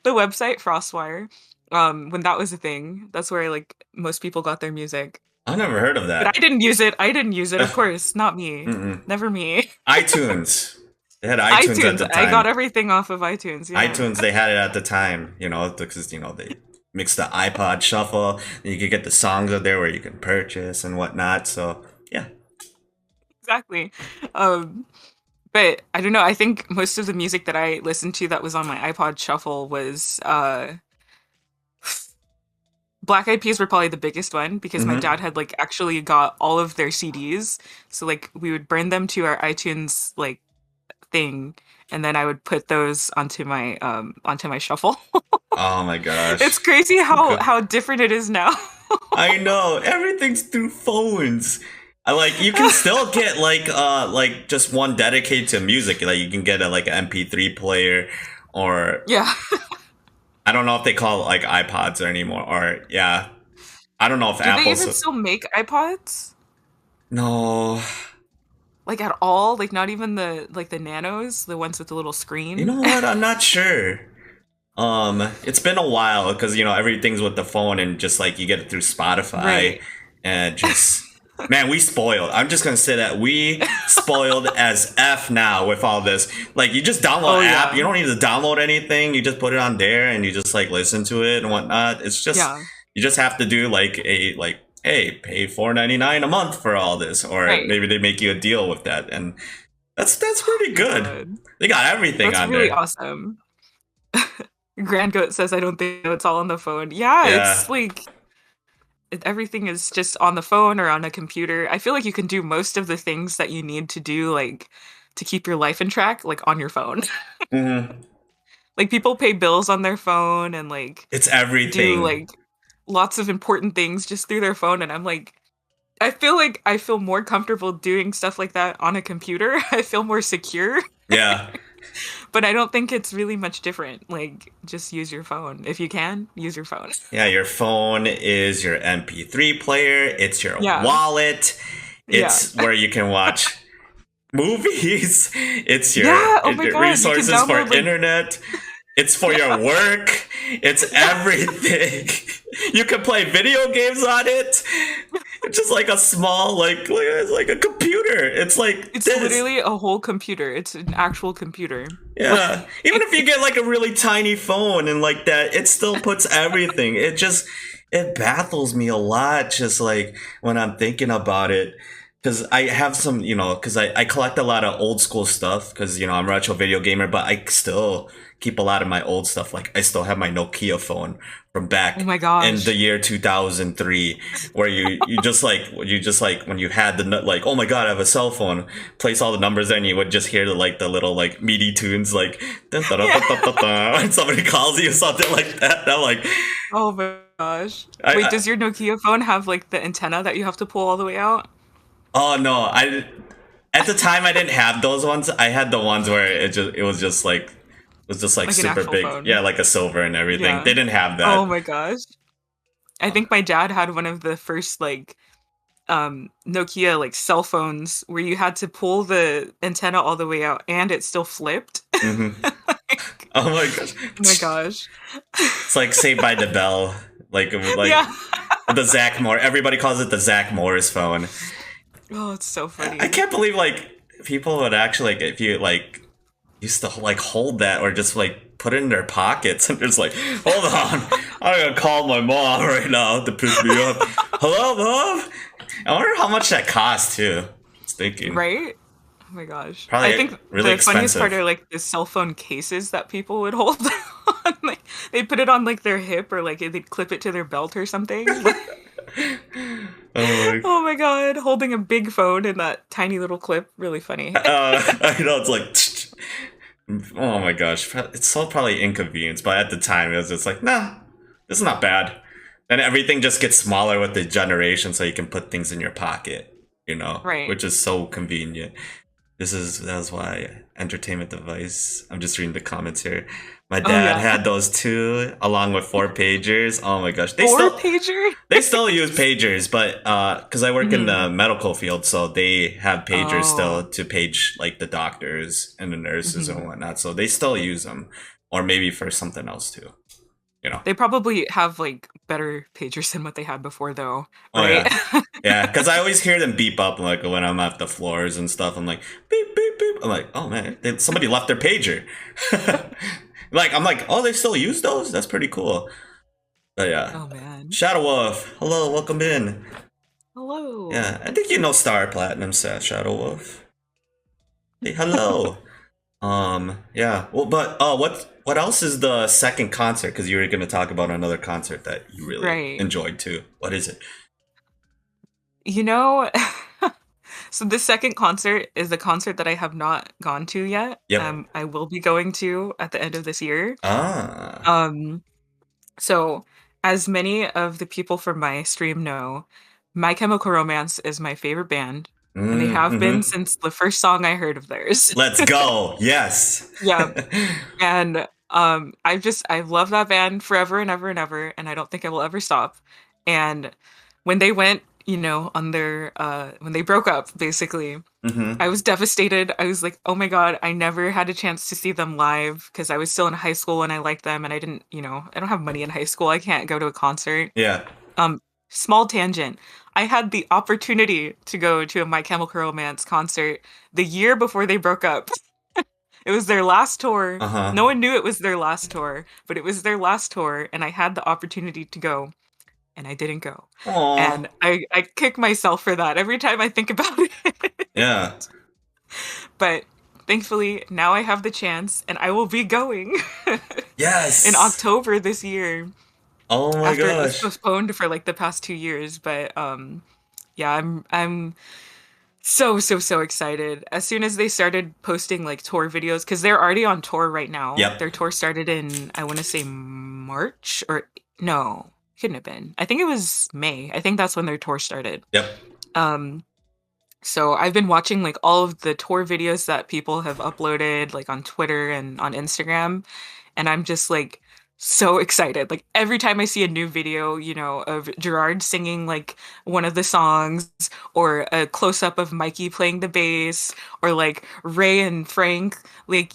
the website Frostwire. When that was a thing, that's where like most people got their music. I never heard of But I that. didn't use it. I didn't use it, of course. Not me. Mm-mm. Never me. iTunes. They had iTunes at iTunes. the I got time. everything off of iTunes. Yeah. iTunes, they had it at the time, because they mixed the iPod shuffle. And you could get the songs out there where you can purchase and whatnot. So yeah. Exactly. Um, but I don't know. I think most of the music that I listened to that was on my iPod Shuffle was Black Eyed Peas were probably the biggest one because my Hmm. dad had like actually got all of their CDs. So like we would burn them to our iTunes like thing and then I would put those onto my shuffle. Oh my It's gosh. crazy Go- how different it is now. I know everything's through phones. I like you can still get like just one dedicated to music. Like you can get a like an MP3 player, or Yeah. I don't know if they call it like iPods or anymore. Or yeah, I don't know if Do they Apple's even still make iPods? no. Like at all? Like not even the like the nanos, the ones with the little You screen? know what? I'm not sure. It's been a while because everything's with the phone and just like you get it through Spotify Right. and just man, we spoiled. I'm just gonna say that we spoiled as F now with all this. Like you just download Oh an app, yeah. you don't need to download anything. You just put it on there and you just like listen to it and whatnot. It's just Yeah. you just have to do like hey, pay $4.99 a month for all this, or Right. maybe they make you a deal with that, and that's pretty Oh my good. god. They got everything That's on really there. awesome. Grand Goat says I don't think it's all on the phone. Yeah, Yeah. it's like everything is just on the phone or on a computer. I feel like you can do most of the things that you need to do like to keep your life in track like on your phone. Hmm. Like people pay bills on their phone and like It's do everything. like lots of important things just through their phone and I'm like I feel more comfortable doing stuff like that on a computer. I feel more secure, Yeah. but I don't think it's really much different. Like just use your phone. If you can, use your phone. Yeah, your phone is your MP3 player, it's your Yeah. wallet, Yeah. it's where you can watch movies, it's Yeah, oh my your god, you can resources for download like internet, it's for your yeah. work, it's Yeah. everything. You can play video games on it. It's just like a small it's like a computer. It's like It's this. literally a whole computer. It's an actual computer. Yeah. Even if you get like a really tiny phone and like that, it still puts everything. It baffles me a lot just like when I'm thinking about it. Cause I have some, cause I collect a lot of old school stuff because, I'm a retro video gamer, but I still keep a lot of my old stuff. Like I still have my Nokia phone from Oh back my in the gosh. year 2003 where you just like when you had like, oh my God, I have a cell phone, place all the numbers there and you would just hear the little like MIDI tunes like dun, dun, dun, Yeah. dun, dun, dun, dun, when somebody calls you or something like that. And I'm like Oh my gosh. Wait, I does your Nokia phone have like the antenna that you have to pull all the way out? oh no, I at the time I didn't have those ones. I had the ones where it was just like Like an super actual big. Yeah, phone? like a silver and everything. Yeah. They didn't have Oh that. my gosh. I think my dad had one of the first like Nokia like cell phones where you had to pull the antenna all the way out and it still flipped. Mm-hmm. Like, Oh my gosh. oh my gosh. It's like Saved by the Bell. Yeah. The Zach Morris. Everybody calls it the Zach Morris phone. Oh, it's so I funny. can't believe like people would actually like if you like used to like hold that or just like put it in their pockets and just like, hold on, I'm gonna call my mom right now to pick me up. Hello, mom. I wonder how much that cost too. Just thinking, Right? Oh my gosh. I probably think really the funniest part expensive. are like the cell phone cases that people would hold on. Like they put it on like their hip or like they'd clip it to their belt or something. Oh my. Oh my god, holding a big phone in that tiny little clip, really funny. I know it's like. Oh my gosh, it's so probably inconvenience, but at the time it was just like, nah, this is not bad. And everything just gets smaller with the generation, so you can put things in your pocket, Right. which is so convenient. That's why entertainment device. I'm just reading the comments here. My Oh dad yeah. had those too, along with 4 pagers. Oh my gosh, Four pager? they still use pagers, but because I work in Mhm. the medical field, so they have pagers still Oh. to page like the doctors and the nurses and Mhm. whatnot. So they still use them, or maybe for something else too. You know. They probably have like better pagers than what they had before though, Oh right? yeah, yeah. Because I always hear them beep up like when I'm at the floors and stuff. I'm like beep beep beep. I'm like, oh man, somebody left their pager. Like I'm like, oh, they still use those. That's pretty cool. But yeah, Oh man. Shadow Wolf. Hello, welcome in. Hello. Yeah, I think you know Star Platinum Sass, Shadow Wolf. Hey, hello. Yeah. Well, but what else is the second concert? Because you were going to talk about another concert that you really Right. enjoyed too. What is it? You know, so the second concert is the concert that I have not gone to yet. Yep. I will be going to at the end of this year. Ah. Um, so as many of the people from my stream know, My Chemical Romance is my favorite band, and they have been Mm-hmm. since the first song I heard of theirs. Let's go. Yes. Yeah, and I love that band forever and ever and ever, and I don't think I will ever stop. And when they went, on their when they broke up, basically, Mm-hmm. I was devastated. I was like, "Oh my god, I never had a chance to see them live because I was still in high school and I liked them and I didn't, I don't have money in high school. I can't go to a concert." Yeah. Um, Small tangent. I had the opportunity to go to a My Chemical Romance concert the year before they broke up. It was their last tour. Uh huh. No one knew it was their last tour, but it was their last tour and I had the opportunity to go and I didn't go. Aw. And I kick myself for that every time I think about it. Yeah. But thankfully, now I have the chance and I will be going in Yes. October this year Oh my after it was gosh. postponed for like the past 2 years, but yeah, I'm so so so excited. As soon as they started posting like tour videos cuz they're already on tour right now. Yep. Their tour started in I want to say March or no, couldn't have been. I think it was May. I think that's when their tour started. Yep. Um So I've been watching like all of the tour videos that people have uploaded like on Twitter and on Instagram, and I'm just like so excited. Like every time I see a new video, of Gerard singing like one of the songs or a close up of Mikey playing the bass or like Ray and Frank like,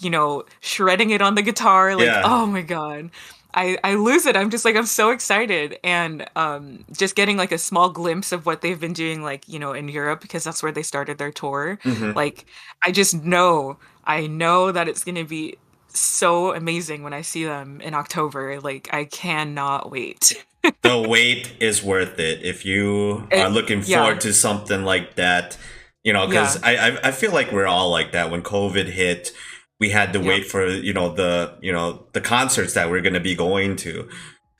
shredding it on the guitar, like Yeah. oh my god. I lose it. I'm just like I'm so excited and just getting like a small glimpse of what they've been doing like, in Europe because that's where they started their tour. Mm-hmm. Like I know that it's going to be so amazing when I see them in October. Like I cannot wait. The wait is worth it if you are It looking yeah. forward to something like that. Because Yeah. I feel like we're all like that. When COVID hit, we had to Yep. wait for the concerts that we're gonna be going to. Mhm.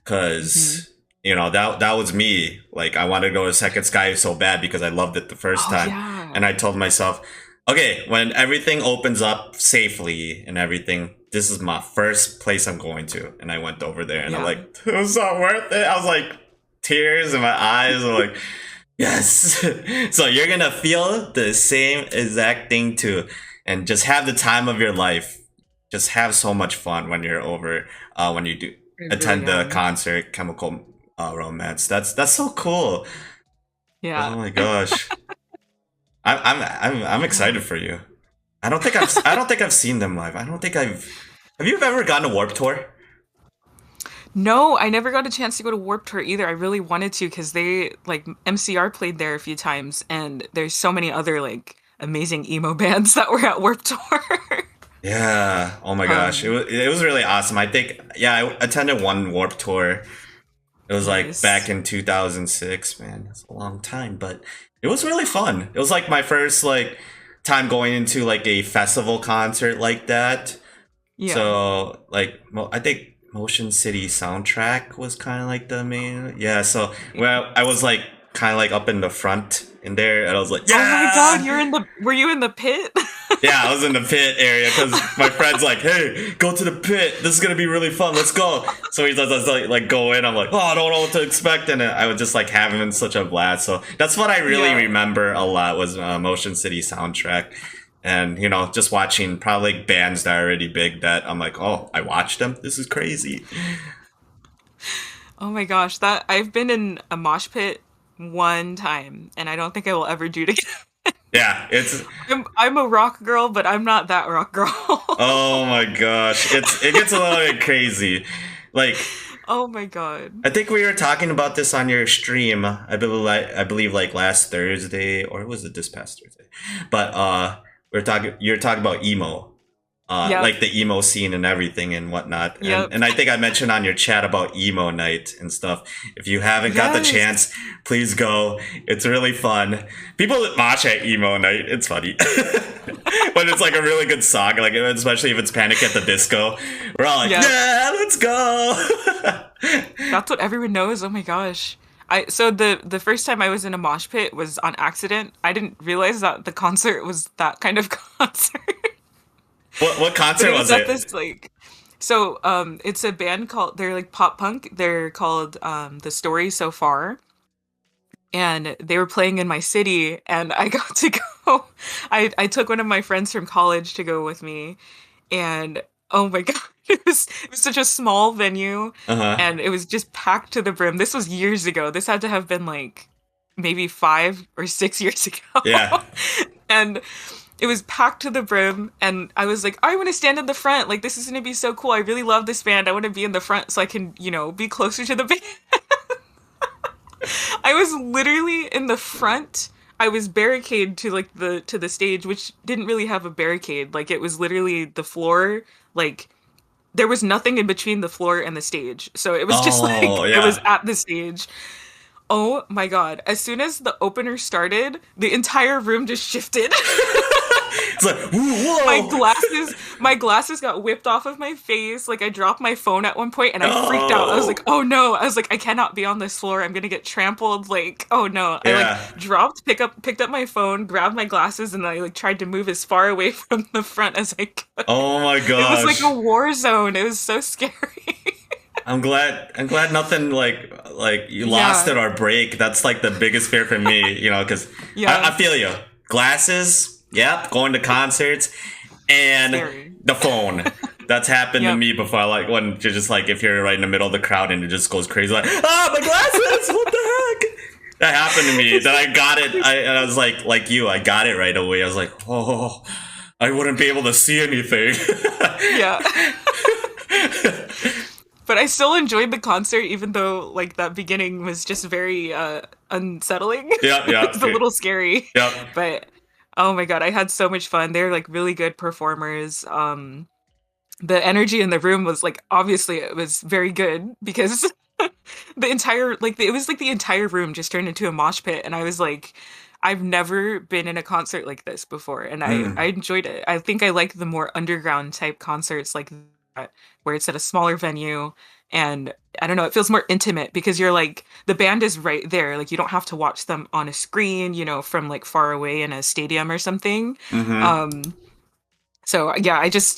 Because that was me. Like I wanted to go to Second Sky so bad because I loved it the first Oh time, yeah. and I told myself, okay, when everything opens up safely and everything, this is my first place I'm going to. And I went over there and I'm Yeah. like, it was so worth it. I was like, tears in my eyes. I'm like, yes. So you're going to feel the same exact thing too. And just have the time of your life. Just have so much fun when you're over, when you do I really attend the am. concert, Chemical Romance. That's so cool. Yeah. Oh my gosh. I'm excited for you. I don't think I've seen them live. I don't think I've. Have you ever gone to Warp Tour? No, I never got a chance to go to Warped Tour either. I really wanted to because they like MCR played there a few times, and there's so many other like amazing emo bands that were at Warped Tour. Yeah. Oh my gosh. It um, was it was really awesome. I think yeah, I attended one Warp Tour. It was like back nice. in 2006, man. That's a long time, but it was really fun. It was like my first like time going into like a festival concert like that. Yeah. So like I think Motion City soundtrack was kind of like the main. Yeah, so well I was like kind of like up in the front in there and I was like, Oh my God, "Yeah!" were you in the pit? Yeah, I was in the pit area because my friend's like, "Hey, go to the pit. This is gonna be really fun. Let's go." So he does like go in. I'm like, "Oh, I don't know what to expect," and I would just like having such a blast. So that's what I really Yeah. remember a lot was Motion City soundtrack, and just watching probably like, bands that are already big that I'm like, "Oh, I watched them. This is crazy." Oh my gosh, that I've been in a mosh pit one time, and I don't think I will ever do it again. Yeah, it's I'm a rock girl, but I'm not that rock girl. oh my gosh, it gets a little bit crazy, like. Oh my God. I think we were talking about this on your stream. I believe like last Thursday or was it this past Thursday? But you're talking about emo. Yep. Like the emo scene and everything and whatnot. And Yep. and I think I mentioned on your chat about emo night and stuff. If you haven't got the Yes. chance, please go. It's really fun. People that mosh at emo night, it's funny. But it's like a really good song, like especially if it's Panic at the Disco. We're all like, Yep. yeah, let's go. That's what everyone knows. Oh my gosh. So the first time I was in a mosh pit was on accident. I didn't realize that the concert was that kind of concert. What But concert it was was at it? this like it's a band called they're like pop punk. They're called The Story So Far. And they were playing in my city and I got to go. I took one of my friends from college to go with me and oh my God, it was such a small venue Uh huh. and it was just packed to the brim. This was years ago. This had to have been like maybe 5 or 6 years ago. Yeah. And it was packed to the brim and I was like, I want to stand in the front. Like this is gonna be so cool. I really love this band. I want to be in the front so I can, be closer to the band. I was literally in the front. I was barricaded to like the stage, which didn't really have a barricade. Like it was literally the floor, like there was nothing in between the floor and the stage. So it was just Oh like I was yeah. at the stage. Oh my God. As soon as the opener started, the entire room just shifted. It's like my whoa. glasses my glasses got whipped off of my face. Like I dropped my phone at one point and I freaked out. I was Oh like, oh no. I was like, I cannot be on this floor. I'm gonna get trampled. Like, oh no. I like yeah. picked up my phone, grabbed my glasses, and I like tried to move as far away from the front as I could. Oh my It was like gosh. a war zone. It was so scary. I'm glad nothing like you lost Yeah. it or break. That's like the biggest fear for me, because I Yeah. feel you. Glasses, yep, going to concerts, and Scary. the phone. That's happened to Yep. me before. Like when you're just like if you're right in the middle of the crowd and it just goes crazy, like my glasses. What the heck? That happened to me. It's Then I got it. And I was like you. I got it right away. I was like, oh, I wouldn't be able to see anything. yeah. But I still enjoyed the concert, even though like that beginning was just very unsettling. Yep, It was yep, a little scary, yep. but oh my God, I had so much fun. They're like really good performers. The energy in the room was like obviously it was very good because the entire it was like the entire room just turned into a mosh pit, and I was like, I've never been in a concert like this before, and I Mm. enjoyed it. I think I like the more underground type concerts like that, where it's at a smaller venue, and I don't know, it feels more intimate because you're like the band is right there, like you don't have to watch them on a screen, from like far away in a stadium or something. Mm-hmm. Um, so yeah,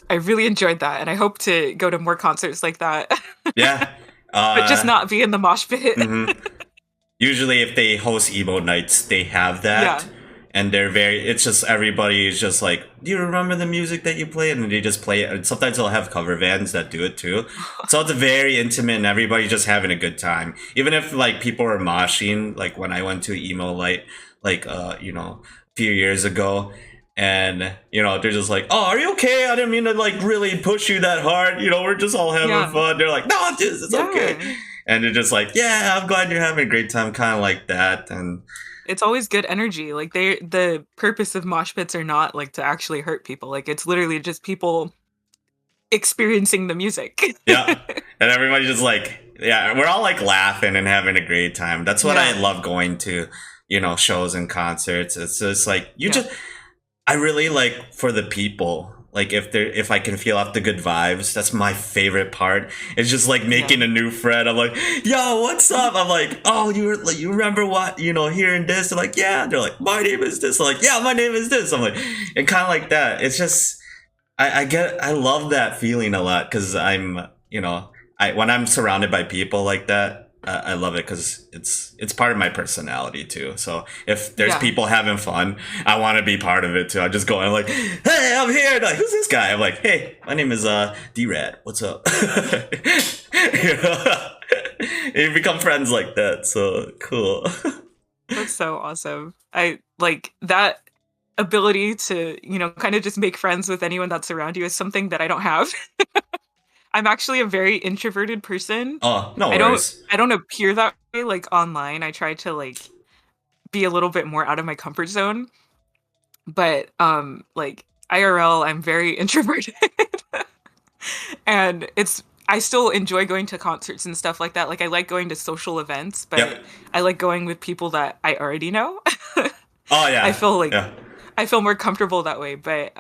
I really enjoyed that, and I hope to go to more concerts like that, Yeah. but just not be in the mosh pit. Mhm. Usually, if they host emo nights, they have Yeah. that, and they're very, it's just everybody is just like, do you remember the music that you played? And they just play it. And sometimes they'll have cover bands that do it too. So it's very intimate and everybody's just having a good time. Even if like people are moshing, like when I went to Emo Light, like, a few years ago, and they're just like, oh, are you okay? I didn't mean to like really push you that hard, we're just all having Yeah. fun. They're like, no, it's okay. Yeah. And they're just like, yeah, I'm glad you're having a great time, kind of like that. And It's always good energy. Like the purpose of mosh pits are not like to actually hurt people. Like it's literally just people experiencing the music. yeah, and everybody just like, yeah, we're all like laughing and having a great time. That's what I Yeah. love going to, shows and concerts. It's just like Yeah. I really like for the people. Like if I can feel off the good vibes, that's my favorite part. It's just like Yeah. making a new friend. I'm like, yo, what's up? I'm like, oh, you remember what, hearing this? They're like, yeah. They're like, my name is this. I'm like, yeah, my name is this. I'm like, and kind of like that. It's just, I love that feeling a lot because when I'm surrounded by people like that, I love it because it's part of my personality too. So if there's Yeah. people having fun, I want to be part of it too. I just go and like, hey, I'm here. They're like, who's this guy? I'm like, hey, my name is d-Rad. What's up? you know? You become friends like that. So cool. That's so awesome. I like that ability to, kind of just make friends with anyone that's around you is something that I don't have. I'm actually a very introverted person. Oh, no I don't worries. I don't appear that way like online. I try to like be a little bit more out of my comfort zone, but like IRL I'm very introverted. And I still enjoy going to concerts and stuff like that. Like I like going to social events, but Yep. I like going with people that I already know. Oh I yeah. feel like Yeah. I feel more comfortable that way, but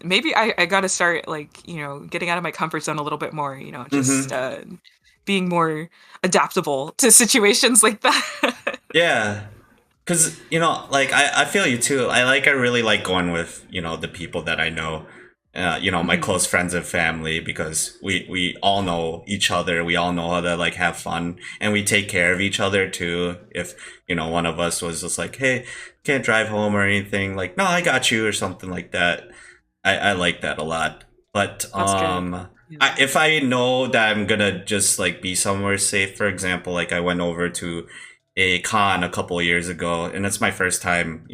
maybe I gotta start like, getting out of my comfort zone a little bit more, just Mm-hmm. being more adaptable to situations like that. Yeah. Cause like I feel you too. I really like going with the people that I know, my Mhm. close friends and family because we all know each other. We all know how to like have fun and we take care of each other too. If one of us was just like, hey, can't drive home or anything, like no, I got you or something like that. I like that a lot. But That's good. Yeah. if I know that I'm gonna just like be somewhere safe, for example, like I went over to a con a couple of years ago, and it's my first time,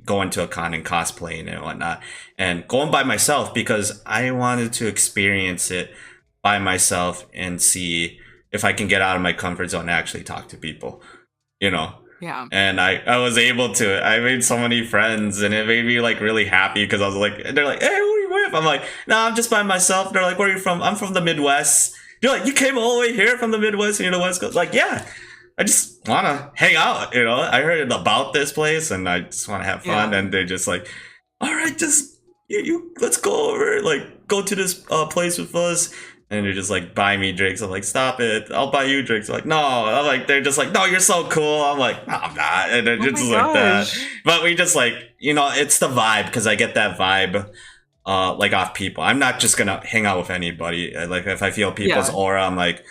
going to a con and cosplaying and whatnot, and going by myself because I wanted to experience it by myself and see if I can get out of my comfort zone and actually talk to people, you know. Yeah. And I was able to. I made so many friends, and it made me like really happy because I was like, they're like, hey, who are you with? I'm like, no, I'm just by myself. They're like, where are you from? I'm from the Midwest. You're like, you came all the way here from the Midwest and you're the West Coast. Like, yeah, I just want to hang out. I heard about this place and I just want to have fun. Yeah. And they're just like, all right, just you let's go over, like, go to this place with us. And they're just like, buy me drinks. I'm like, stop it. I'll buy you drinks. I'm like, no. I'm like, they're just like, no, you're so cool. I'm like, no, I'm not. And they're Oh my just like that. gosh. But we just like, it's the vibe because I get that vibe like off people. I'm not just gonna hang out with anybody. Like if I feel people's Yeah. aura, I'm like,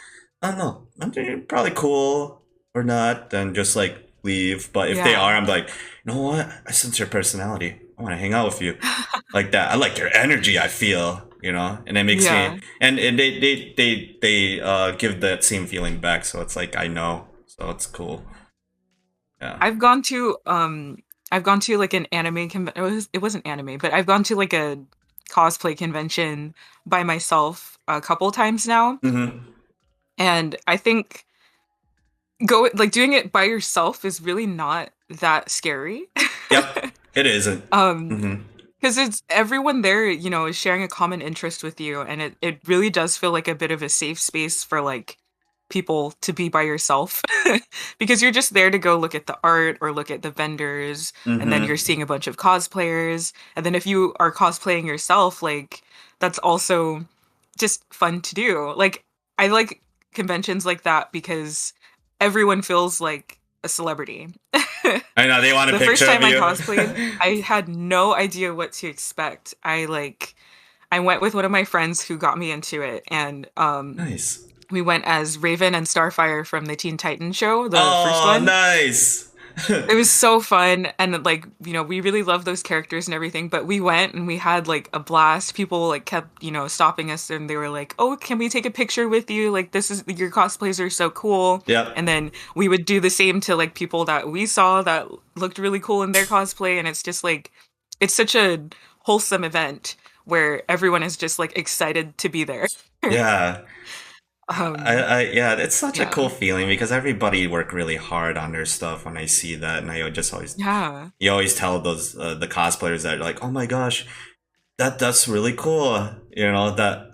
I don't know, I'm probably cool or not, then just like leave. But if they Yeah. are, I'm like, you know what? I sense your personality. I want to hang out with you like that. I like your energy. I feel, and it makes me, Yeah. and they give that same feeling back. So it's like I know. So it's cool. Yeah. I've gone to like an anime it wasn't anime, but I've gone to like a cosplay convention by myself a couple times now, Mm-hmm. and I think doing it by yourself is really not that scary. Yep. It isn't. um Mm-hmm. because it's everyone there, is sharing a common interest with you, and it really does feel like a bit of a safe space for like people to be by yourself because you're just there to go look at the art or look at the vendors, and then you're Mm-hmm. seeing a bunch of cosplayers, and then if you are cosplaying yourself, like that's also just fun to do. Like I like conventions like that because everyone feels like a celebrity. I know they want a The first picture of time I you. cosplayed, I had no idea what to expect. I went with one of my friends who got me into it, and Nice. we went as Raven and Starfire from the Teen Titans show, the first Oh, one. nice. It was so fun, and like, we really love those characters and everything, but we went and we had like a blast. People like kept, stopping us, and they were like, "Oh, can we take a picture with you? Like, this is your cosplays are so cool." Yep. And then we would do the same to like people that we saw that looked really cool in their cosplay, and it's just like it's such a wholesome event where everyone is just like excited to be there. Yeah. Um, Yeah, it's such a yeah. cool feeling because everybody worked really hard on their stuff when I see that, and I just always, Yeah. you always tell those the cosplayers that like, oh my gosh, that's really cool. You know that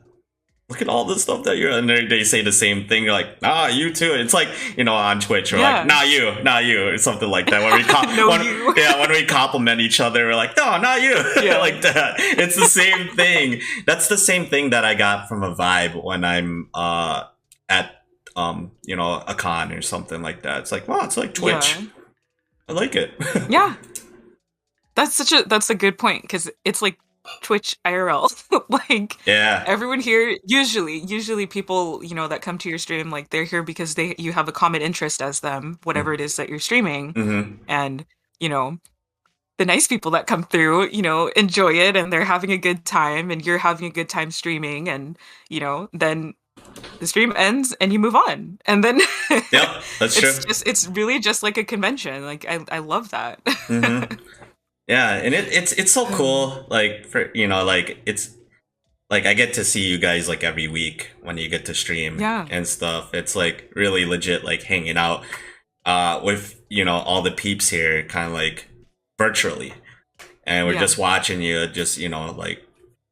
look at all the stuff that you're, and they say the same thing. You're like, nah, you too. It's like, on Twitch, we're like, Yeah. nah, you, not you, or something like that. When we No, you. when we compliment each other, we're like, no, not you, Yeah. like that. It's the same thing. That's the same thing that I got from a vibe when I'm at a con or something like that. It's like, wow, it's like Twitch. Yeah. I like it. Yeah. That's a good point because it's like Twitch IRL. Like Yeah. everyone here usually people, that come to your stream like they're here because you have a common interest as them, whatever it is that you're streaming. Mm-hmm. And, you know, the nice people that come through, enjoy it and they're having a good time and you're having a good time streaming and, then the stream ends and you move on. And then Yep, that's true. it's really just like a convention. Like I love that. Mm-hmm. Yeah, and it's so Um, cool. Like for like it's like I get to see you guys like every week when you get to stream yeah. and stuff. It's like really legit like hanging out with all the peeps here kind of like virtually. And we're Yeah. just watching you just like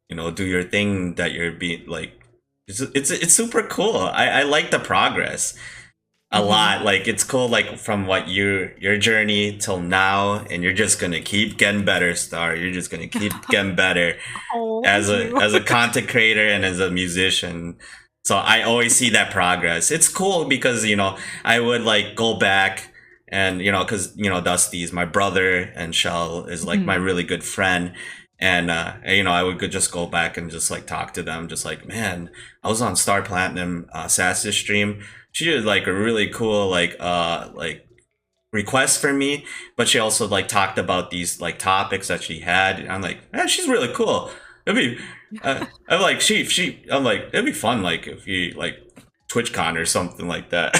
do your thing that you're being like it's super cool. I like the progress a Mhm. lot. Like it's cool, like from what your journey till now, and you're just gonna keep getting better, Star. You're just gonna keep getting better Oh, as thank a you. as a content creator and as a musician. So I always see that progress. It's cool because I would like go back and because Dusty is my brother and Shell is like my Mhm. really good friend. And I would just go back and just like talk to them, just like, man, I was on Star Platinum Sass's stream. She did like a really cool like request for me, but she also like talked about these like topics that she had. And I'm like, man, she's really cool. It'd be, I'm like, I'm like, it'd be fun like if you like TwitchCon or something like that,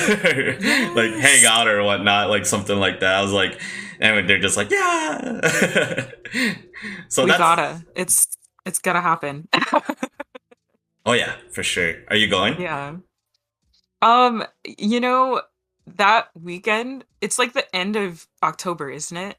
like hang Yes. out or whatnot, like something like that. I was like, and they're just like, yeah. So We that's, gotta. It's gonna happen. oh yeah, for sure. Are you going? Yeah. Um, you know, that weekend, it's like the end of October, isn't it?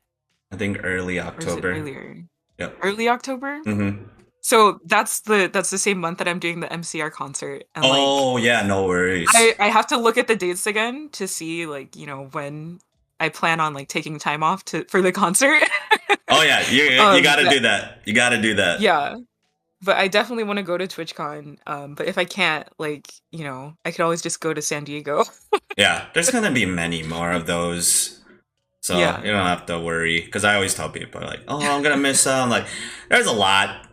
I think early Or is it October. earlier? Yep. Early October? Mm-hmm. So that's the same month that I'm doing the MCR concert. And like Oh yeah, no worries. I have to look at the dates again to see like, when I plan on like taking time off to for the concert. Oh yeah, you got to But do that. You got to do that. yeah, but I definitely want to go to TwitchCon. But if I can't, like, I could always just go to San Diego. Yeah, there's gonna be many more of those, so Yeah. you don't have to worry. Because I always tell people like, "Oh, I'm gonna miss out." I'm like, there's a lot.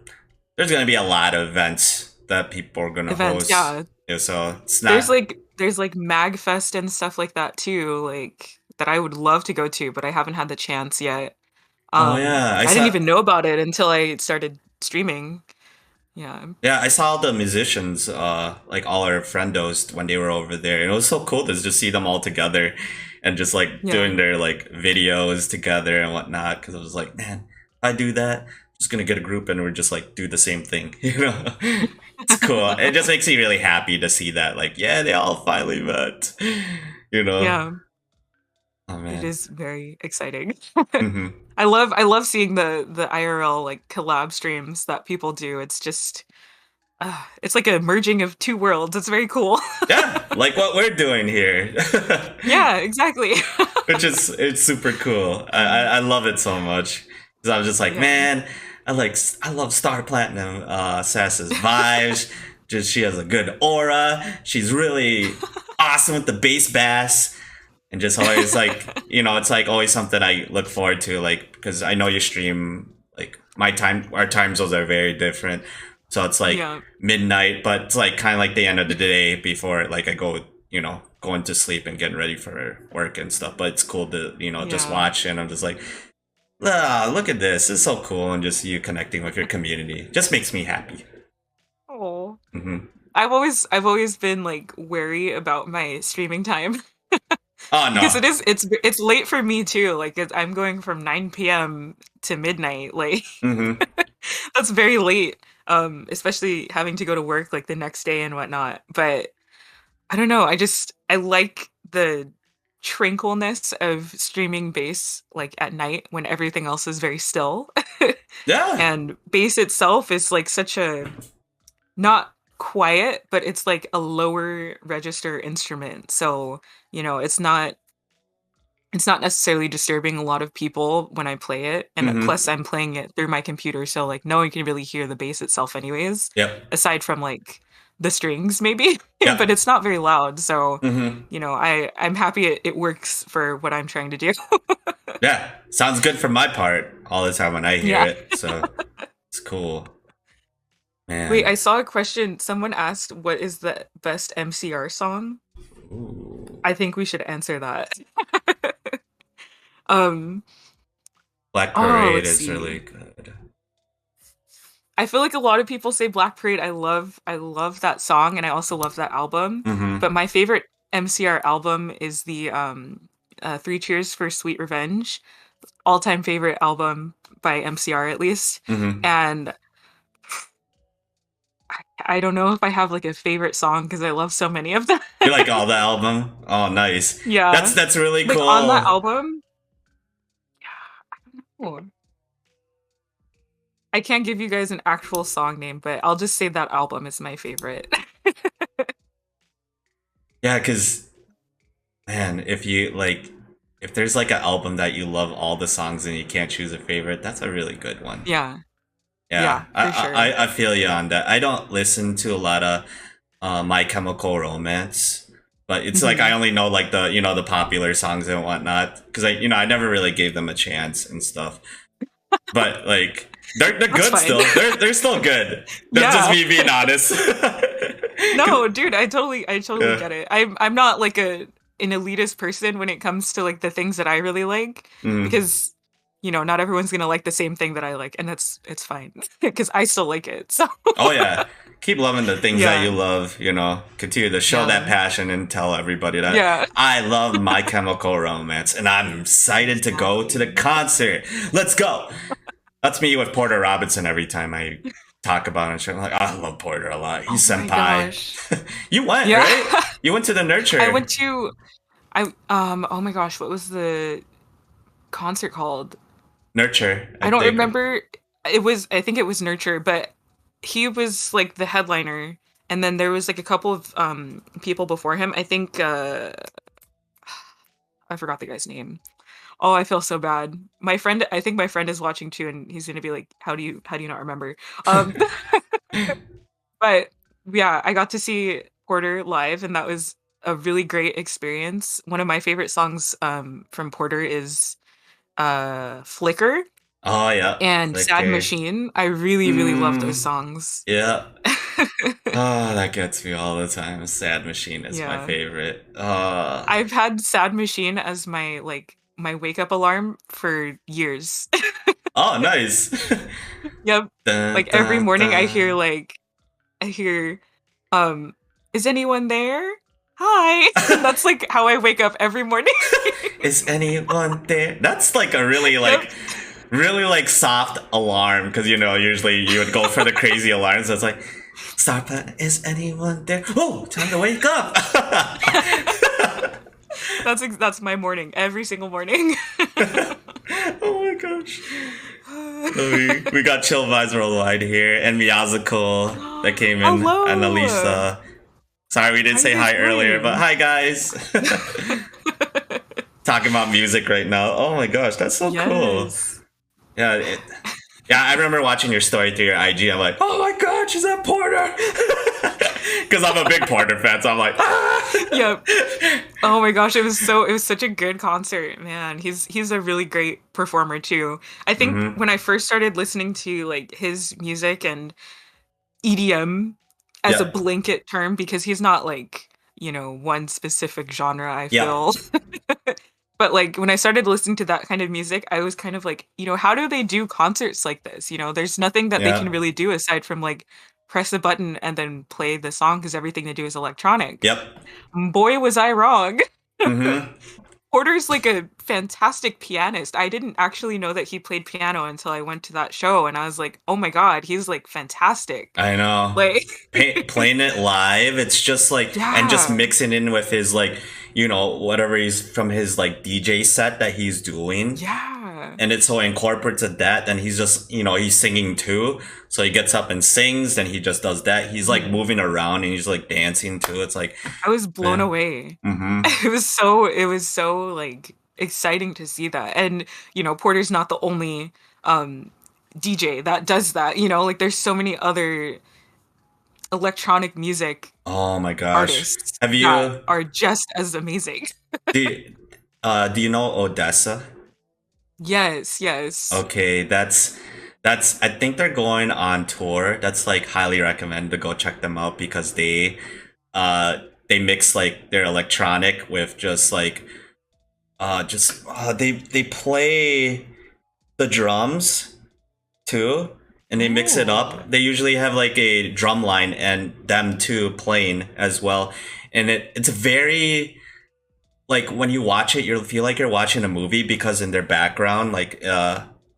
There's gonna be a lot of events that people are gonna Events, host. yeah. Yeah, so it's There's not. like there's like MagFest and stuff like that too, like that I would love to go to, but I haven't had the chance yet. Oh yeah, I I didn't saw. even know about it until I started streaming. Yeah. Yeah, I saw the musicians, like all our friendos when they were over there. And it was so cool to just see them all together and just like Yeah. doing their like videos together and whatnot. Because I was like, man, if I do that, I'm just gonna get a group and we're just like do the same thing. It's cool. It just makes me really happy to see that. Like, yeah, they all finally met. You know? Yeah. Oh It man. is very exciting. Hmm. I love seeing the IRL like collab streams that people do. It's just it's like a merging of two worlds. It's very cool. Yeah, like what we're doing here. Yeah, exactly. Which is it's super cool. I love it so much because I was just like, Yeah. man, I love Star Platinum Sass's vibes. Just she has a good aura. She's really awesome with the bass bass, and just always like it's like always something I look forward to. Like because I know you stream like our time zones are very different, so it's like Yeah. midnight, but it's like kind of like the end of the day before like I go going to sleep and getting ready for work and stuff. But it's cool to just Yeah. watch, and I'm just like, ah, look at this. It's so cool, and just you connecting with your community just makes me happy. Oh. Hmm. I've always been like wary about my streaming time Oh because no. it's late for me too. Like I'm going from 9 p.m. to midnight. Like Hmm. that's very late. Especially having to go to work like the next day and whatnot. But I don't know. I like the tranquilness of streaming bass like at night when everything else is very still. Yeah. And bass itself is like such a not quiet, but it's like a lower register instrument. So, it's not necessarily disturbing a lot of people when I play it. And Hmm. plus I'm playing it through my computer, so like no one can really hear the bass itself anyways, Yep. aside from like the strings maybe. But Yep. it's not very loud. So, Hmm. I'm happy it works for what I'm trying to do. Yeah. Sounds good for my part all the time when I hear Yeah. it. So it's cool, Wait, man. I saw a question. Someone asked what is the best MCR song? Ooh. I think we should answer that. Um, Black oh, Parade let's is really see. good. I feel like a lot of people say Black Parade. I love that song and I also love that album. Hmm. But my favorite MCR album is the Three Cheers for Sweet Revenge. All-time favorite album by MCR at least. Hmm. And I don't know if I have like a favorite song because I love so many of them. You like all the album? Oh, nice. That's Yeah. that's really Like on that cool. album, oh, I can't give you guys an actual song name, but I'll just say that album is my favorite. Yeah, because man, if there's like an album that you love all the songs and you can't choose a favorite, that's a really good one. Yeah. Yeah, Yeah, for sure. I feel you on that. I don't listen to a lot of My Chemical Romance, but it's like I Mhm. only know like the popular songs and whatnot because I never really gave them a chance and stuff. But like they're That's good fine. still. They're still good. That's just Yeah. me being honest. 'Cause- No, dude, I totally yeah. get it. I'm not like an elitist person when it comes to like the things that I really like Mm. because not everyone's gonna like the same thing that I like, and it's fine because I still like it. So Oh yeah. Keep loving the things that yeah, you love, Continue to show that yeah, passion and tell everybody that yeah. I love My Chemical Romance and I'm excited to go to the Exactly. concert. Let's go. That's me with Porter Robinson every time I talk about it. I'm like, I love Porter a lot. Oh He's my senpai. gosh. You went, Yeah. right? You went to the I Nurture. went to oh my gosh, what was the concert called? Nurture, I I don't think. remember. I think it was Nurture, but he was like the headliner, and then there was like a couple of people before him. I think I forgot the guy's name. Oh, I feel so bad. I think my friend is watching too, and he's gonna be like, how do you not remember?" Um, but yeah, I got to see Porter live, and that was a really great experience. One of my favorite songs from Porter is Flicker Oh yeah, and Sad Flicker. Machine. I really, really love those Mm, songs. yeah. Oh, that gets me all the time. Sad Machine is my Yeah. favorite. I've had Sad Machine as my wake up alarm for years. Oh, nice. Yep. Dun, Like every dun, morning dun. I hear um is anyone there? Hi. That's like how I wake up every morning. Is anyone there? That's like a Yep. really like soft alarm because usually you would go for the crazy alarms. So it's like, Star Platinum, is anyone there? Oh, time to wake up. That's my morning every single morning. Oh my gosh. We got Chill Vibes Worldwide here and Miyazuko that came in and Hello. Alisa. Sorry we didn't How you say guys hi earlier, but doing? hi guys. Talking about music right now. Oh my gosh, that's so cool. Yes. Yeah, yeah. I remember watching your story through your IG. I'm like, oh my god, she's at Porter. Because I'm a big Porter fan, so I'm like, ah. Yep. Oh my gosh, it was such a good concert, man. He's a really great performer too. I think Mm-hmm. when I first started listening to like his music and EDM as a Yep. blanket term because he's not like, one specific genre, I Yep. feel. But like when I started listening to that kind of music, I was kind of like, how do they do concerts like this? There's nothing that they can Yep. really do aside from like press a button and then play the song because everything they do is electronic. Yep. Boy, was I wrong. Mm-hmm. Porter's like a fantastic pianist. I didn't actually know that he played piano until I went to that show and I was like, "Oh my God, he's like fantastic." I know. Like Playing it live, it's just like, and just yeah. mixing in with his like, whatever he's from his like DJ set that he's doing. Yeah. And it so incorporates that, then he's just, he's singing too. So he gets up and sings, then he just does that. He's like Mhm. moving around and he's like dancing too. It's like, I was blown man. away. Mm-hmm. It was so like exciting to see that. And Porter's not the only um DJ that does that. Like there's so many other electronic music Oh my gosh. artists Have that you, are just as amazing. do, do you know Odessa? Yes, yes. Okay, I think they're going on tour. That's like highly recommend to go check them out because uh they mix like their electronic with just like they play the drums too, and they mix it Oh, up. They usually have like a drum line and them too playing as well. And it's very like when you watch it, you'll feel like you're watching a movie because in their background, like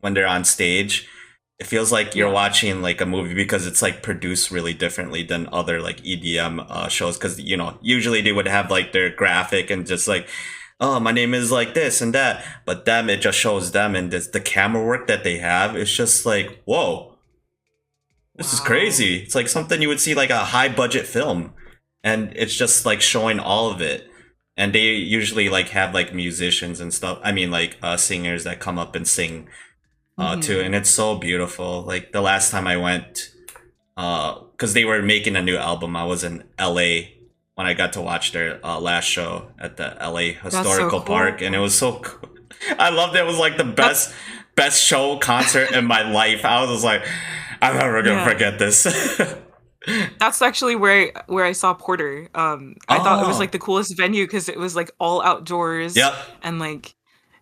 when they're on stage, it feels like you're yeah. watching like a movie because it's like produced really differently than other like EDM shows. Because usually they would have like their graphic and just like, oh, my name is like this and that, but them it just shows them and the camera work that they have. It's just like, whoa, this is Wow. crazy. It's like something you would see like a high budget film, and it's just like showing all of it. And they usually like have like musicians and stuff. I mean, like singers that come up and sing too, Hmm. and it's so beautiful. Like the last time I went, because they were making a new album, I was in LA when I got to watch their last show at the LA That's so Historical Park, and it cool. was so cool. I loved it. It was like the That's best show concert in my life. I was just like, I'm never gonna yeah. forget this. That's actually where I saw Porter. I thought it was like Oh, the coolest venue because it was like all outdoors yep. and like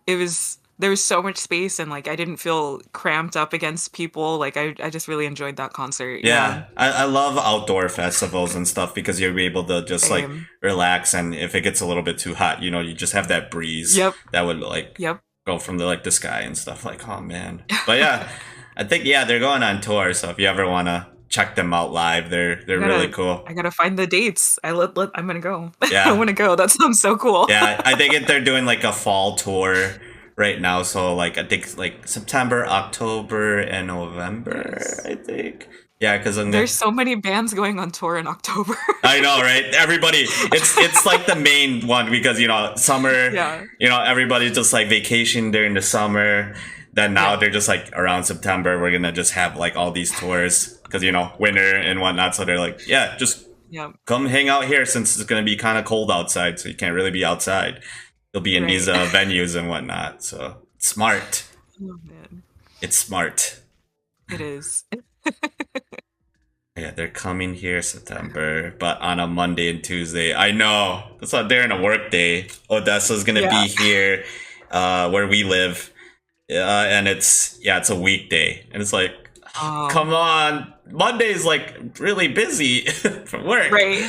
there was so much space and like I didn't feel cramped up against people. Like I just really enjoyed that concert. Yeah. Yeah, I love outdoor festivals and stuff because you're able to just like Same. relax, and if it gets a little bit too hot, you just have that breeze Yep. that would like Yep. go from the sky and stuff. Like, oh man. But yeah, I think yeah they're going on tour, so if you ever wanna check them out live, I they're really gotta cool. I gotta find the dates. I'm gonna go. I Yeah, wanna go. That sounds so cool. yeah. I think they're doing like a fall tour right now, so like I think like September, October, and November. Nice. I think. Yeah, because I'm gonna. There's so many bands going on tour in October. I know, right? Everybody, it's like the main one because summer, Yeah. everybody's just like vacation during the summer. Then now Yep. they're just like around September, we're gonna just have like all these tours because winter and whatnot. So they're like, yeah, just Yep. come hang out here since it's gonna be kind of cold outside, so you can't really be outside. You'll be in these Right. venues and whatnot. So it's smart. Oh man. It's smart. It is. Yeah, they're coming here September, but on a Monday and Tuesday. I know. That's not during a work day. Odessa's gonna Yeah. be here, where we live, and it's a weekday, and it's like, Oh, come on, Monday's like really busy from work. right.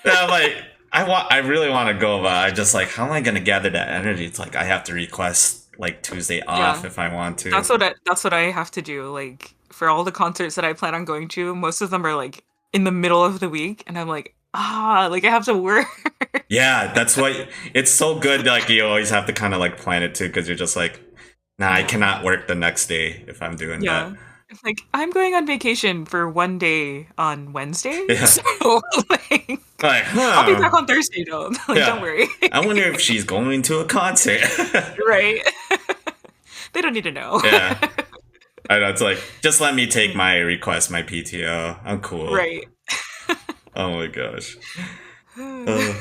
And I'm like, I really want to go, but I just like, how am I gonna gather that energy? It's like I have to request like Tuesday off Yeah. if I want to. That's what I have to do. Like for all the concerts that I plan on going to, most of them are like in the middle of the week and I'm like, like I have to work. Yeah, that's why it's so good. Like you always have to kind of like plan it too, because you're just like, nah, I Yeah. cannot work the next day if I'm doing that. Yeah. It's like I'm going on vacation for one day on Wednesday. Yeah, So like like, I'll be back huh? on Thursday though. Like don't Yeah, worry. I wonder if she's going to a concert. Right. They don't need to know. Yeah, I know. It's like just let me take my request, my PTO. I'm cool. Right. Oh my gosh. Uh,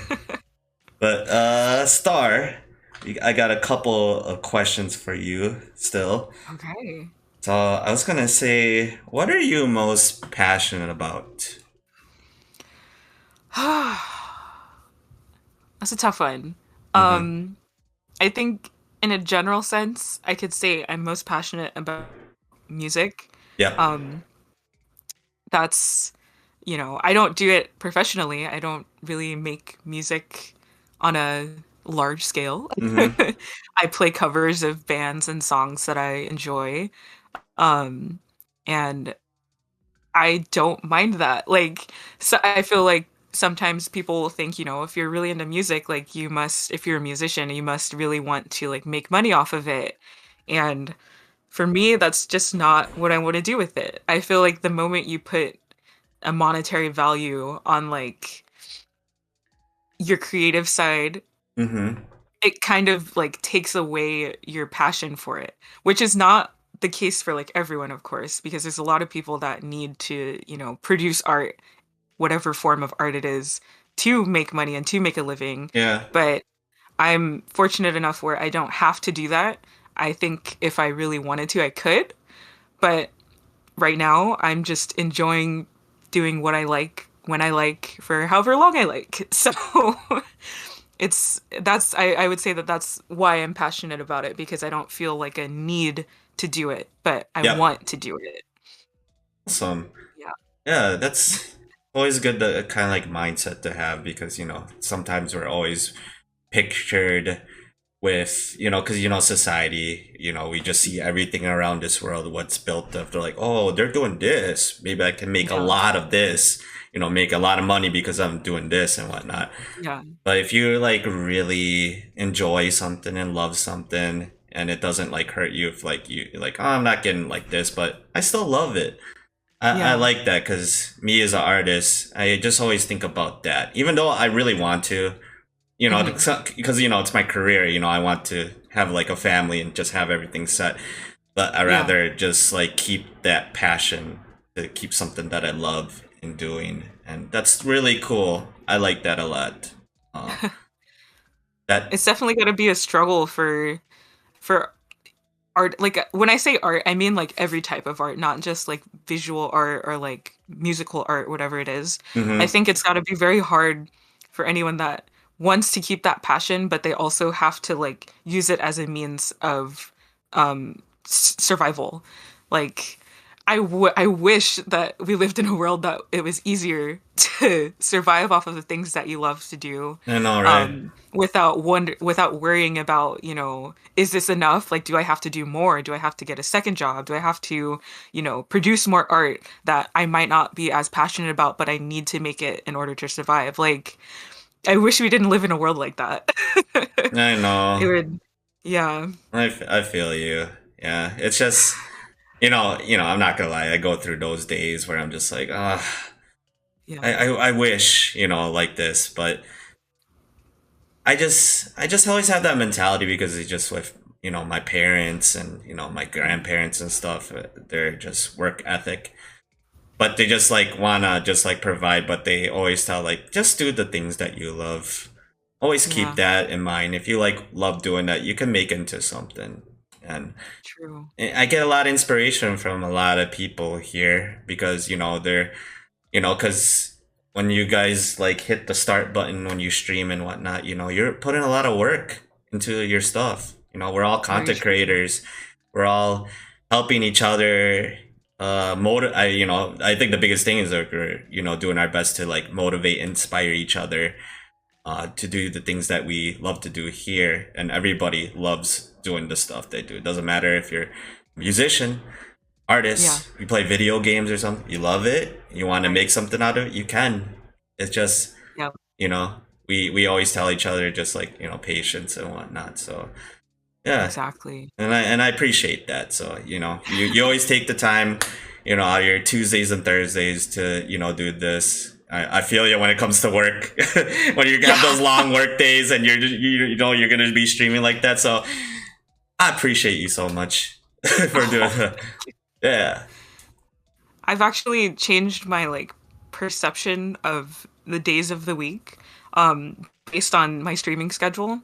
but Star, I got a couple of questions for you still. Okay. So I was gonna say, what are you most passionate about? That's a tough one. Mm-hmm. Um, I think in a general sense, I could say I'm most passionate about music. Yep. Um, that's, I don't do it professionally. I don't really make music on a large scale. Mm-hmm. I play covers of bands and songs that I enjoy. Um, and I don't mind that. Like, so I feel like sometimes people will think, if you're really into music, like if you're a musician, you must really want to like make money off of it. And for me, that's just not what I want to do with it. I feel like the moment you put a monetary value on like your creative side, Mm-hmm. it kind of like takes away your passion for it, which is not the case for like everyone, of course, because there's a lot of people that need to, produce art, whatever form of art it is, to make money and to make a living. Yeah. But I'm fortunate enough where I don't have to do that. I think if I really wanted to, I could. But right now, I'm just enjoying doing what I like when I like for however long I like. So I would say that that's why I'm passionate about it because I don't feel like a need to do it, but I Yep. want to do it. Awesome. Yeah. Yeah, that's always good, the kind of like mindset to have, because sometimes we're always pictured with, because society, we just see everything around this world, what's built up. They're like, oh, they're doing this, maybe I can make a Yeah. lot of this, make a lot of money because I'm doing this and whatnot. Yeah. But if you like really enjoy something and love something, and it doesn't like hurt you, if like you're like, oh, I'm not getting like this, but I still love it. I Yeah. like that, because me as an artist, I just always think about that. Even though I really want to, Hmm. because it's my career. I want to have like a family and just have everything set. But I Yeah. rather just like keep that passion, to keep something that I love in doing, and that's really cool. I like that a lot. Uh, that. It's definitely going to be a struggle for art. Like when I say art, I mean like every type of art, not just like visual art or like musical art, whatever it is. I Mm-hmm. think it's got to be very hard for anyone that wants to keep that passion, but they also have to like use it as a means of survival. Like I wish that we lived in a world that it was easier to survive off of the things that you love to do, I know, right? without worrying about, is this enough? Like, do I have to do more? Do I have to get a second job? Do I have to, produce more art that I might not be as passionate about, but I need to make it in order to survive? Like, I wish we didn't live in a world like that. I It know. would, yeah, I feel you. Yeah, it's just, I'm not gonna lie. I go through those days where I'm just like, ah, yeah, I wish, like this, but I just always have that mentality, because it's just with, my parents and, my grandparents and stuff. They're just work ethic, but they just like wanna just like provide, but they always tell like, just do the things that you love. Always keep yeah, that in mind. If you like love doing that, you can make into something. And true. I get a lot of inspiration from a lot of people here, because they're, because when you guys like hit the start button when you stream and whatnot, you're putting a lot of work into your stuff. We're all Very content true. creators. We're all helping each other. I think the biggest thing is that we're, doing our best to like motivate, inspire each other, to do the things that we love to do here. And everybody loves doing the stuff they do. It doesn't matter if you're a musician, Yeah, artist, you play video games or something, you love it, you want to right. make something out of it, you can. It's just, Yeah, you know, we always tell each other just like, patience and whatnot. So yeah. exactly. And I appreciate that. So, you always take the time, out of your Tuesdays and Thursdays to, do this. I feel you when it comes to work, when you have Yeah. those long work days and you're gonna be streaming like that. So I appreciate you so much for doing Oh, that. Yeah. I've actually changed my like perception of the days of the week based on my streaming schedule.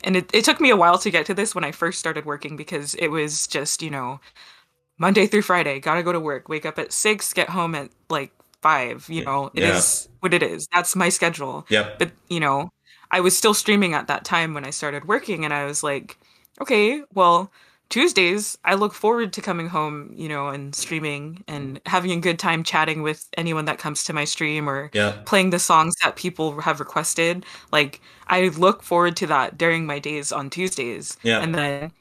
And it took me a while to get to this when I first started working because it was just, Monday through Friday, gotta go to work, wake up at 6, get home at like 5, it Yeah. is what it is. That's my schedule. Yep. But, I was still streaming at that time when I started working, and I was like, okay, well, Tuesdays, I look forward to coming home, and streaming and having a good time chatting with anyone that comes to my stream or Yeah. playing the songs that people have requested. Like, I look forward to that during my days on Tuesdays. Yeah. And then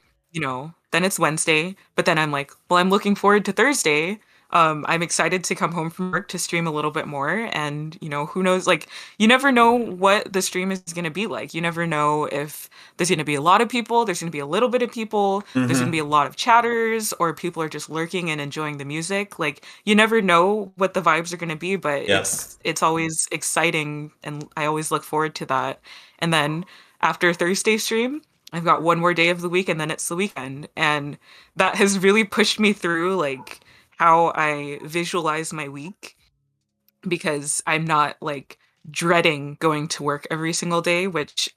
it's Wednesday, but then I'm like, well, I'm looking forward to Thursday. I'm excited to come home from work to stream a little bit more. And, who knows, like, you never know what the stream is going to be like. You never know if there's going to be a lot of people, there's going to be a little bit of people, there's going to be Mm-hmm. a lot of chatters, or people are just lurking and enjoying the music. Like, you never know what the vibes are going to be, but Yep. it's always exciting, and I always look forward to that. And then after Thursday stream, I've got one more day of the week and then it's the weekend. And that has really pushed me through like how I visualize my week, because I'm not like dreading going to work every single day, which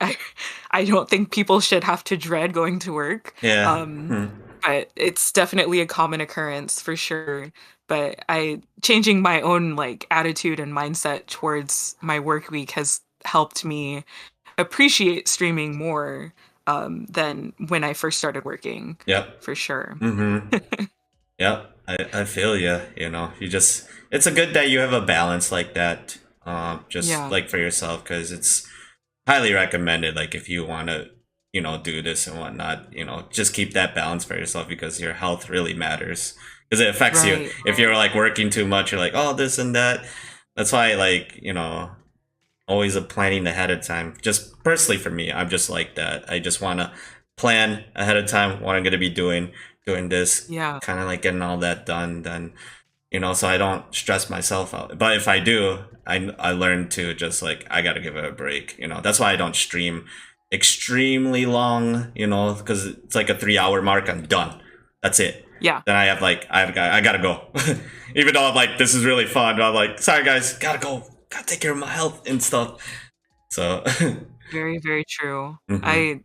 I don't think people should have to dread going to work. Yeah. Um, Hmm. but it's definitely a common occurrence for sure. But I changing my own like attitude and mindset towards my work week has helped me appreciate streaming more than when I first started working, Yep. for sure. Mm-hmm. Yep. I feel you. You know, you just it's a good that you have a balance like that. Just Yeah, like for yourself, because it's highly recommended. Like if you want to, do this and whatnot, just keep that balance for yourself because your health really matters. Because it affects you. right. If you're like working too much, you're like, oh, this and that. That's why, like, always a planning ahead of time. Just personally for me, I'm just like that. I just want to plan ahead of time what I'm going to be doing this, Yeah, kind of like getting all that done. Then, so I don't stress myself out. But if I do, I learn to just like I got to give it a break. That's why I don't stream extremely long. Because it's like a 3 hour mark. I'm done. That's it. yeah. Then I have like I gotta go. Even though I'm like this is really fun, but I'm like sorry guys, gotta go, gotta take care of my health and stuff. So, Very, very true. hmm. I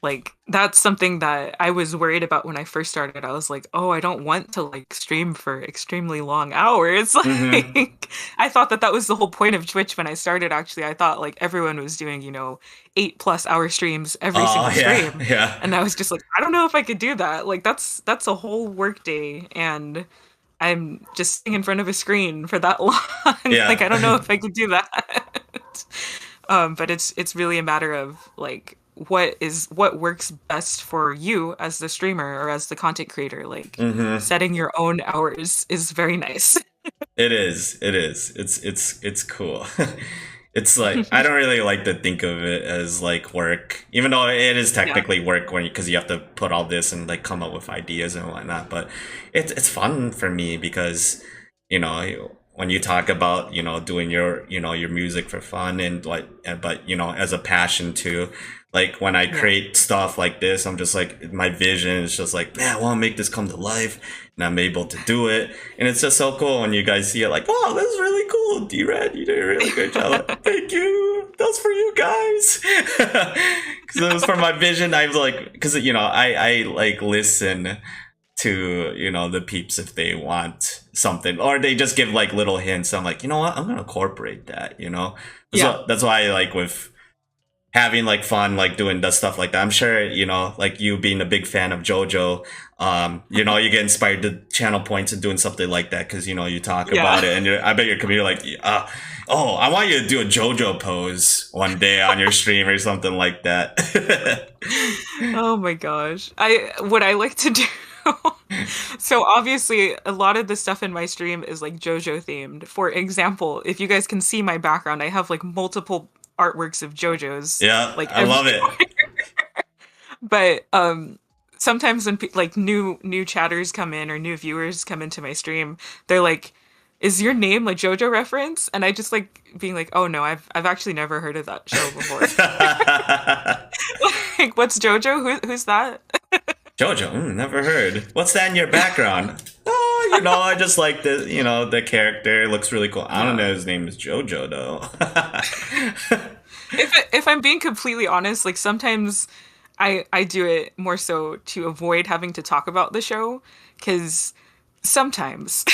like that's something that I was worried about when I first started. I was like, "Oh, I don't want to like stream for extremely long hours." Hmm. Like I thought that was the whole point of Twitch when I started actually. I thought like everyone was doing, 8+ hour streams every Oh single yeah, stream. yeah, And I was just like, I don't know if I could do that. Like that's a whole work day, and I'm just sitting in front of a screen for that long. Like I don't know yeah. if I could do that. But it's really a matter of like what works best for you as the streamer or as the content creator. Like Hmm. setting your own hours is very nice. It is. It is. It's cool. It's like I don't really like to think of it as like work, even though it is Yeah, technically work when because you have to put all this and like come up with ideas and whatnot. But it's fun for me because when you talk about doing your music for fun and like but as a passion too. Like when I yeah. create stuff like this, I'm just like my vision is just like man, I want to make this come to life, and I'm able to do it. And it's just so cool when you guys see it, like, wow, this is really cool. D-Rad, you did a really good job. Like, thank you. That's for you guys. Because it was for my vision. I was like, because, I like listen to, the peeps if they want something. Or they just give like little hints. I'm like, you know what? I'm going to incorporate that. Yeah. That's why I like with having like fun like doing the stuff like that. I'm sure like you being a big fan of JoJo, you get inspired to channel points and doing something like that because you talk Yeah. about it and I bet your community like oh, I want you to do a JoJo pose one day on your stream or something like that. Oh my gosh. I what I like to do. So obviously a lot of the stuff in my stream is like JoJo themed. For example, if you guys can see my background, I have like multiple artworks of JoJo's Yeah, like I love every it. but sometimes when like new chatters come in or new viewers come into my stream, they're like, "Is your name a JoJo reference?" And I just like being like, "Oh no, I've actually never heard of that show before." Like, what's JoJo? Who's that? JoJo, never heard. What's that in your background? Oh, I just like the character. It looks really cool. I don't Yeah. know his name is JoJo though. If I'm being completely honest, like sometimes I do it more so to avoid having to talk about the show, because sometimes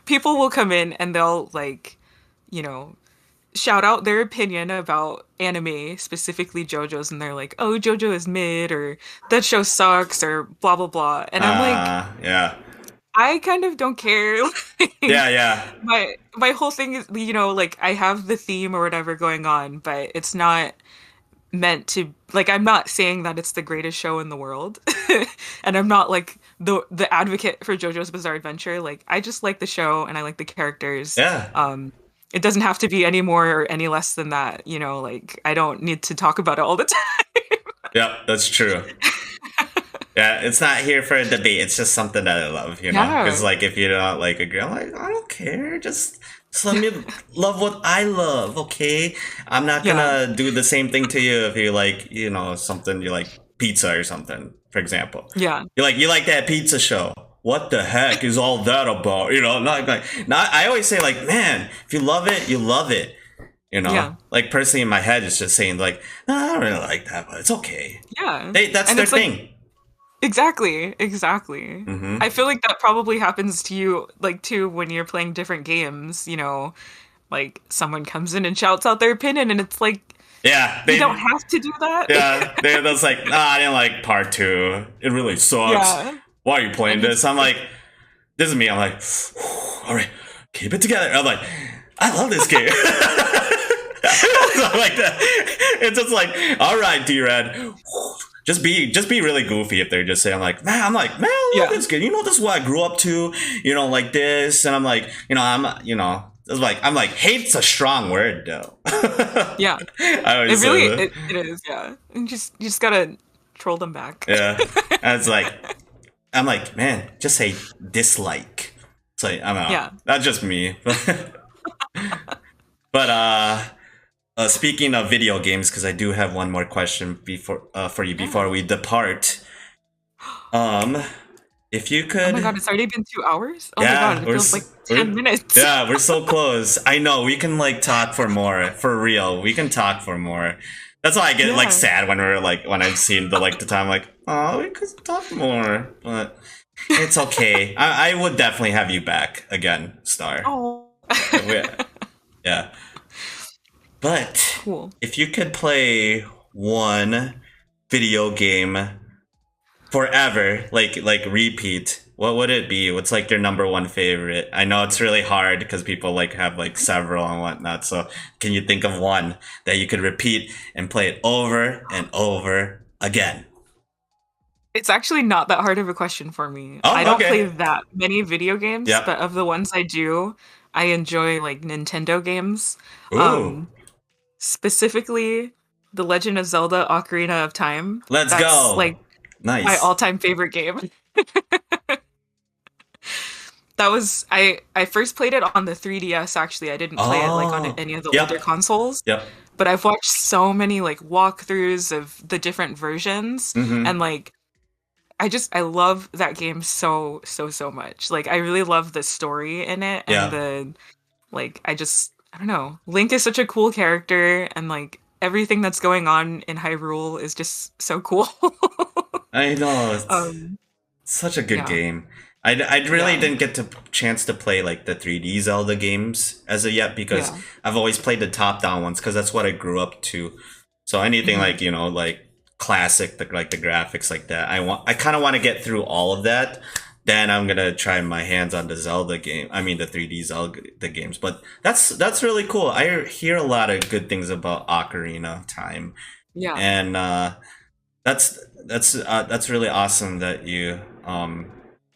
people will come in and they'll like, you know, shout out their opinion about anime, specifically JoJo's, and they're like, "Oh, JoJo is mid," or "That show sucks," or blah blah blah. And I'm like, Yeah. I kind of don't care. Yeah, Like, yeah. my whole thing is, like I have the theme or whatever going on, but it's not meant to, like, I'm not saying that it's the greatest show in the world. And I'm not like the advocate for JoJo's Bizarre Adventure. Like, I just like the show and I like the characters. Yeah. It doesn't have to be any more or any less than that, like I don't need to talk about it all the time. Yep, that's true. Yeah, it's not here for a debate. It's just something that I love, Because Yeah. like, if you don't like agree, I'm like, I don't care. Just let me love what I love, okay? I'm not Yeah. gonna do the same thing to you if you like, something you like pizza or something, for example. Yeah. You like that pizza show. What the heck is all that about? Not. I always say like, man, if you love it, you love it. Yeah. Like personally in my head, it's just saying like, no, I don't really like that, but it's okay. Yeah. That's And their it's like, thing. exactly, exactly. Mm-hmm. I feel like that probably happens to you, like, too, when you're playing different games. Like, someone comes in and shouts out their opinion, and it's like, Yeah, you don't have to do that. that's like, I didn't like part two. It really sucks. Yeah. Why are you playing And it's this? I'm like, this is me. I'm like, all right, keep it together. I'm like, I love this game. Something like that. It's just like, all right, d-Rad, just be really goofy if they're just saying man, I love yeah. this game. This is what I grew up to. Like this, and I'm like, I'm like, hate's a strong word though. Yeah. I It always say really that. it is, yeah. And you just gotta troll them back. Yeah. And it's like, I'm like, man, just say dislike. It's like, I don't know. Yeah. That's just me. But speaking of video games, because I do have one more question for you Yeah. before we depart. Um, if you Oh my could, god, it's already been 2 hours? Oh my yeah, god, it feels like 10 minutes. yeah, we're so close. I know we can like talk for more, for real. We can talk for more. That's why I get like Yeah. sad when I've seen the time, like, oh, we could talk more, but it's okay. I would definitely have you back again, Star. Oh. We- Yeah. But Cool. if you could play one video game forever, like repeat, what would it be? What's like your number one favorite? I know it's really hard because people like have like several and whatnot. So can you think of one that you could repeat and play it over and over again? It's actually not that hard of a question for me. I Oh, don't play okay. that many video games, Yep. but of the ones I do, I enjoy like Nintendo games. Ooh, Um, Specifically The Legend of Zelda Ocarina of Time. let's That's go. like my Nice. all-time favorite game. That was I first played it on the 3DS actually. I didn't play it like on Oh, any of the older yep, consoles, yep. but I've watched so many like walkthroughs of the different versions, Mm-hmm. and like I love that game so so so much. Like I really love the story in it, and Yeah. the like I don't know. Link is such a cool character, and like everything that's going on in Hyrule is just so cool. I know. It's um such a good yeah. game. I really Yeah. didn't get the chance to play like the 3D Zelda games as of yet because Yeah. I've always played the top down ones because that's what I grew up to. So anything Mhm. like like classic, like the graphics like that, I kind of want to get through all of that. Then I'm gonna try my hands on the Zelda game. I mean the 3D Zelda games. But that's really cool. I hear a lot of good things about Ocarina of Time, Yeah. and that's really awesome that you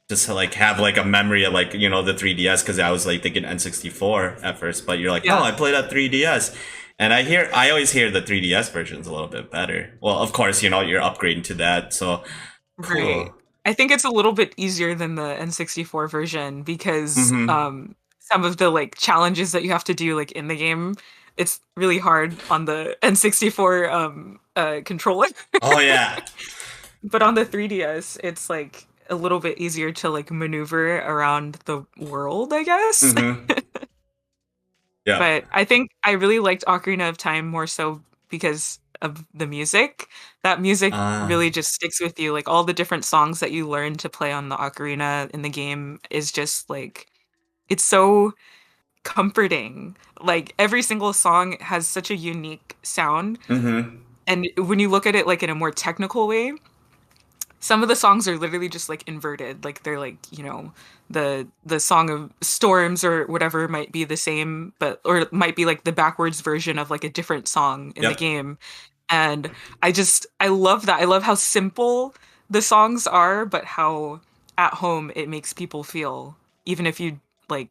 just like have like a memory of like the 3DS because I was like thinking N64 at first, but you're like, no, Yeah. I played that 3DS, and I always hear the 3DS version's a little bit better. Well, of course, you're upgrading to that, so Right. cool. I think it's a little bit easier than the N64 version because Mm-hmm. some of the like challenges that you have to do like in the game, it's really hard on the N64 controller. Oh yeah. But on the 3DS, it's like a little bit easier to like maneuver around the world, I guess. Mm-hmm. Yeah. But I think I really liked Ocarina of Time more so because of the music. That music Uh really just sticks with you. Like all the different songs that you learn to play on the ocarina in the game is just like it's so comforting. Like every single song has such a unique sound. Mm-hmm. And when you look at it like in a more technical way, some of the songs are literally just like inverted. Like they're like, the song of storms or whatever might be the same, but or it might be like the backwards version of like a different song in the Yep. game. And I love that. I love how simple the songs are, but how at home it makes people feel, even if you like,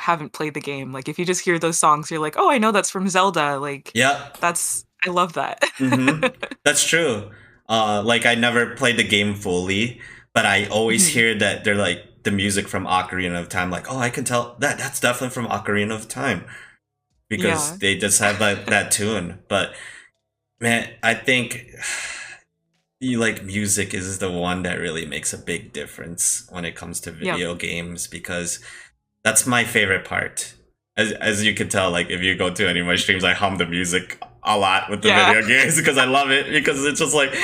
haven't played the game. Like if you just hear those songs, you're like, oh, I know that's from Zelda. Like Yep. I love that. Mm-hmm. That's true. Like I never played the game fully, but I always Mhm. hear that they're like the music from Ocarina of Time. Like, oh, I can tell that's definitely from Ocarina of Time because Yeah. they just have that tune. But man, I think you like music is the one that really makes a big difference when it comes to Yep. video games because that's my favorite part. As you can tell, like if you go to any of my streams, I hum the music a lot with the Yeah. video games because I love it because it's just like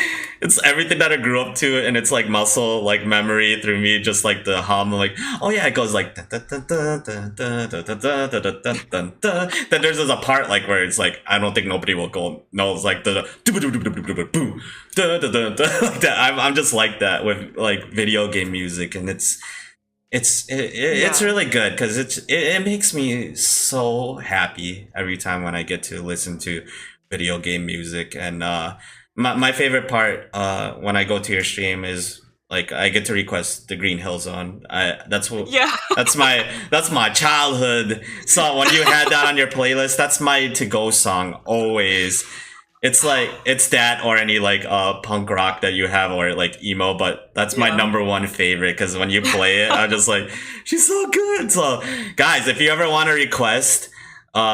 it's everything that I grew up to and it's like muscle like memory through me just like the hum like oh yeah it goes like dun, dun, dun, dun, dun, dun, dun, dun, dun, dun, dun, dun, dun, dun. Then there's a part like where it's like I don't think nobody will go no it's like the boom like that I'm just like that with like video game music and it's Yeah. really good because it makes me so happy every time when I get to listen to video game music and my favorite part when I go to your stream is like I get to request the Green Hill Zone. That's what Yeah. that's my childhood song. When you had that on your playlist, that's my to go song always. It's like it's that or any like punk rock that you have or like emo, but that's my Yeah. number one favorite because when you play it, I'm just like she's so good. So guys, if you ever want to request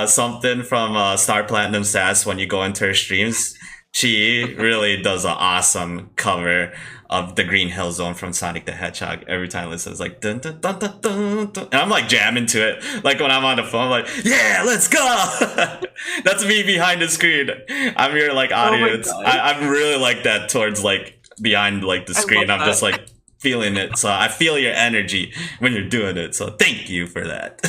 something from Star Platinum Sass when you go into her streams, she really does an awesome cover of the Green Hill Zone from Sonic the Hedgehog. Every time I listen, it's like dun dun dun dun dun, dun. And I'm like jamming to it. Like when I'm on the phone, I'm like, yeah, let's go. That's me behind the screen. I'm your like Oh my audience. god. I'm really like that towards like behind like the I love screen. I'm that. just like feeling it. So I feel your energy when you're doing it. So thank you for that.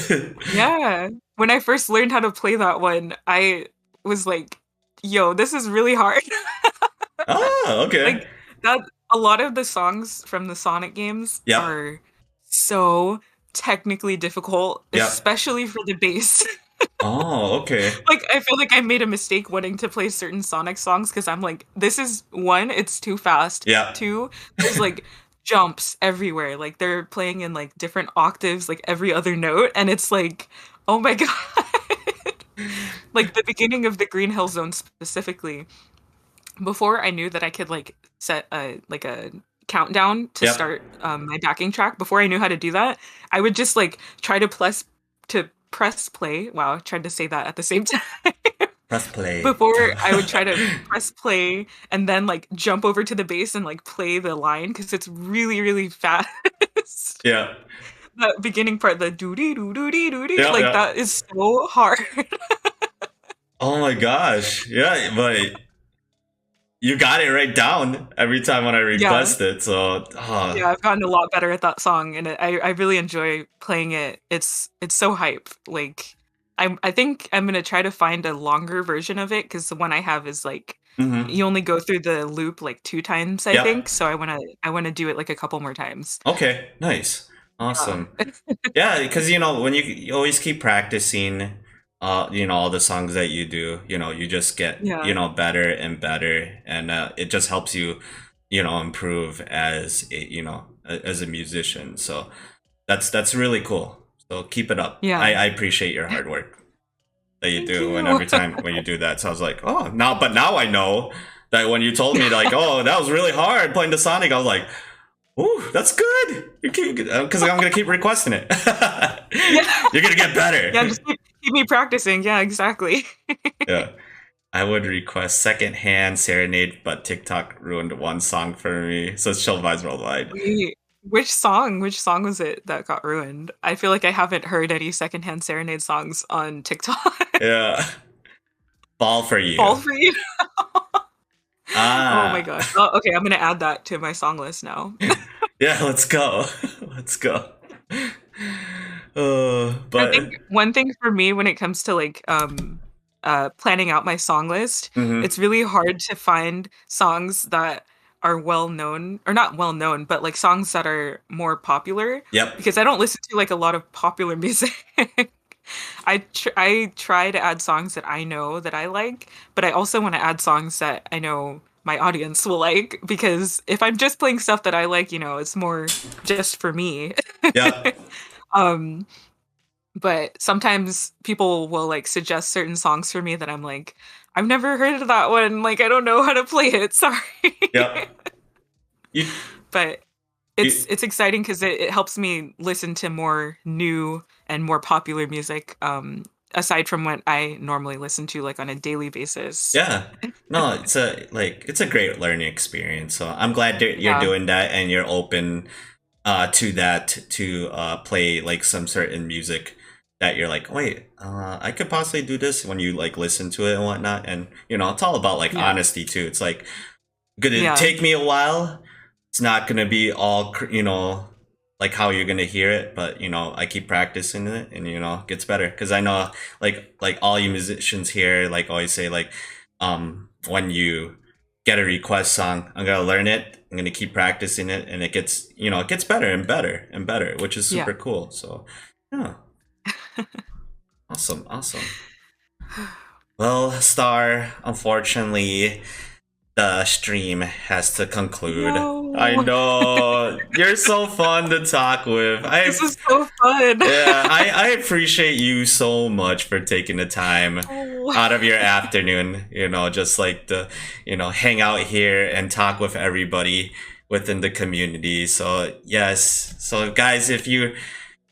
Yeah. When I first learned how to play that one, I was like, "Yo, this is really hard." Oh, okay. Like that a lot of the songs from the Sonic games Yep. are so technically difficult, Yep. especially for the bass. Oh, okay. Like I feel like I made a mistake wanting to play certain Sonic songs because I'm like, this is one, it's too fast. Yep. Two, there's like jumps everywhere. Like they're playing in like different octaves, like every other note, and it's like, oh my god. Like the beginning of the Green Hill Zone specifically, before I knew that I could like set a countdown to Yep. start my backing track, before I knew how to do that, I would just like try to press play. Wow, I tried to say that at the same time. Press play. Before I would try to press play and then like jump over to the bass and like play the line because it's really, really fast. Yeah. That beginning part, the doody doo doody doody, Yeah. like Yeah. that is so hard. Oh my gosh. Yeah, but you got it right down every time when I Yeah. request it. So, Yeah, I've gotten a lot better at that song, and I really enjoy playing it. It's so hype. Like, I think I'm gonna try to find a longer version of it because the one I have is like hmm you only go through the loop like 2 times, I think. Yep. So I wanna do it like a couple more times. Okay. Nice. Yeah. Awesome. Yeah, because when you always keep practicing, all the songs that you do, you just get, Yeah. better and better, and it just helps you, improve as a musician. So that's really cool. So keep it up. Yeah. I appreciate your hard work that you Thank do, and you. every time when you do that, so I was like, oh, now I know that when you told me like, oh, that was really hard playing the Sonic, I was like, ooh, that's good. You keep because I'm gonna keep requesting it. Yeah. You're gonna get Yeah, better. just keep me practicing. Yeah, exactly. Yeah, I would request secondhand serenade, but TikTok ruined one song for me. So it's chill vibes worldwide. Wait, which song? Which song was it that got ruined? I feel like I haven't heard any Secondhand Serenade songs on TikTok. Yeah, fall for Fall you. for you? Oh my Ah, gosh. Oh, okay, I'm gonna add that to my song list now. yeah. Let's go. Let's go. I think But one thing for me when it comes to like planning out my song list, mhm. it's really hard to find songs that are well known or not well known, but like songs that are more popular Yep. because I don't listen to like a lot of popular music. I try to add songs that I know that I like, but I also want to add songs that I know my audience will like because if I'm just playing stuff that I like, it's more just for me. Yep. Um, but sometimes people will like suggest certain songs for me that I'm like, I've never heard of that one. Like, I don't know how to play it. Sorry. Yep. You, But you it's exciting because it helps me listen to more new and more popular music, aside from what I normally listen to like on a daily basis. yeah. No, it's a great learning experience. So I'm glad that you're Yeah. doing that and you're open to that to play like some certain music that you're like, wait, I could possibly do this when you like listen to it and whatnot. And it's all about like Yeah. honesty too. It's like gonna Yeah. take me a while. It's not gonna be all like how you're gonna hear it, but I keep practicing it, and it gets better because I know like all you musicians here like always say like when you get a request song, I'm gonna learn it, I'm gonna keep practicing it, and it gets better and better and better, which is Yeah. super cool. So yeah, awesome, awesome. Well, Star, unfortunately the stream has to conclude. I No. know you're so fun to talk with. This is so fun. Yeah, I appreciate you so much for taking the time Oh. out of your afternoon, just like to, hang out here and talk with everybody within the community. So, yes. So, guys, if you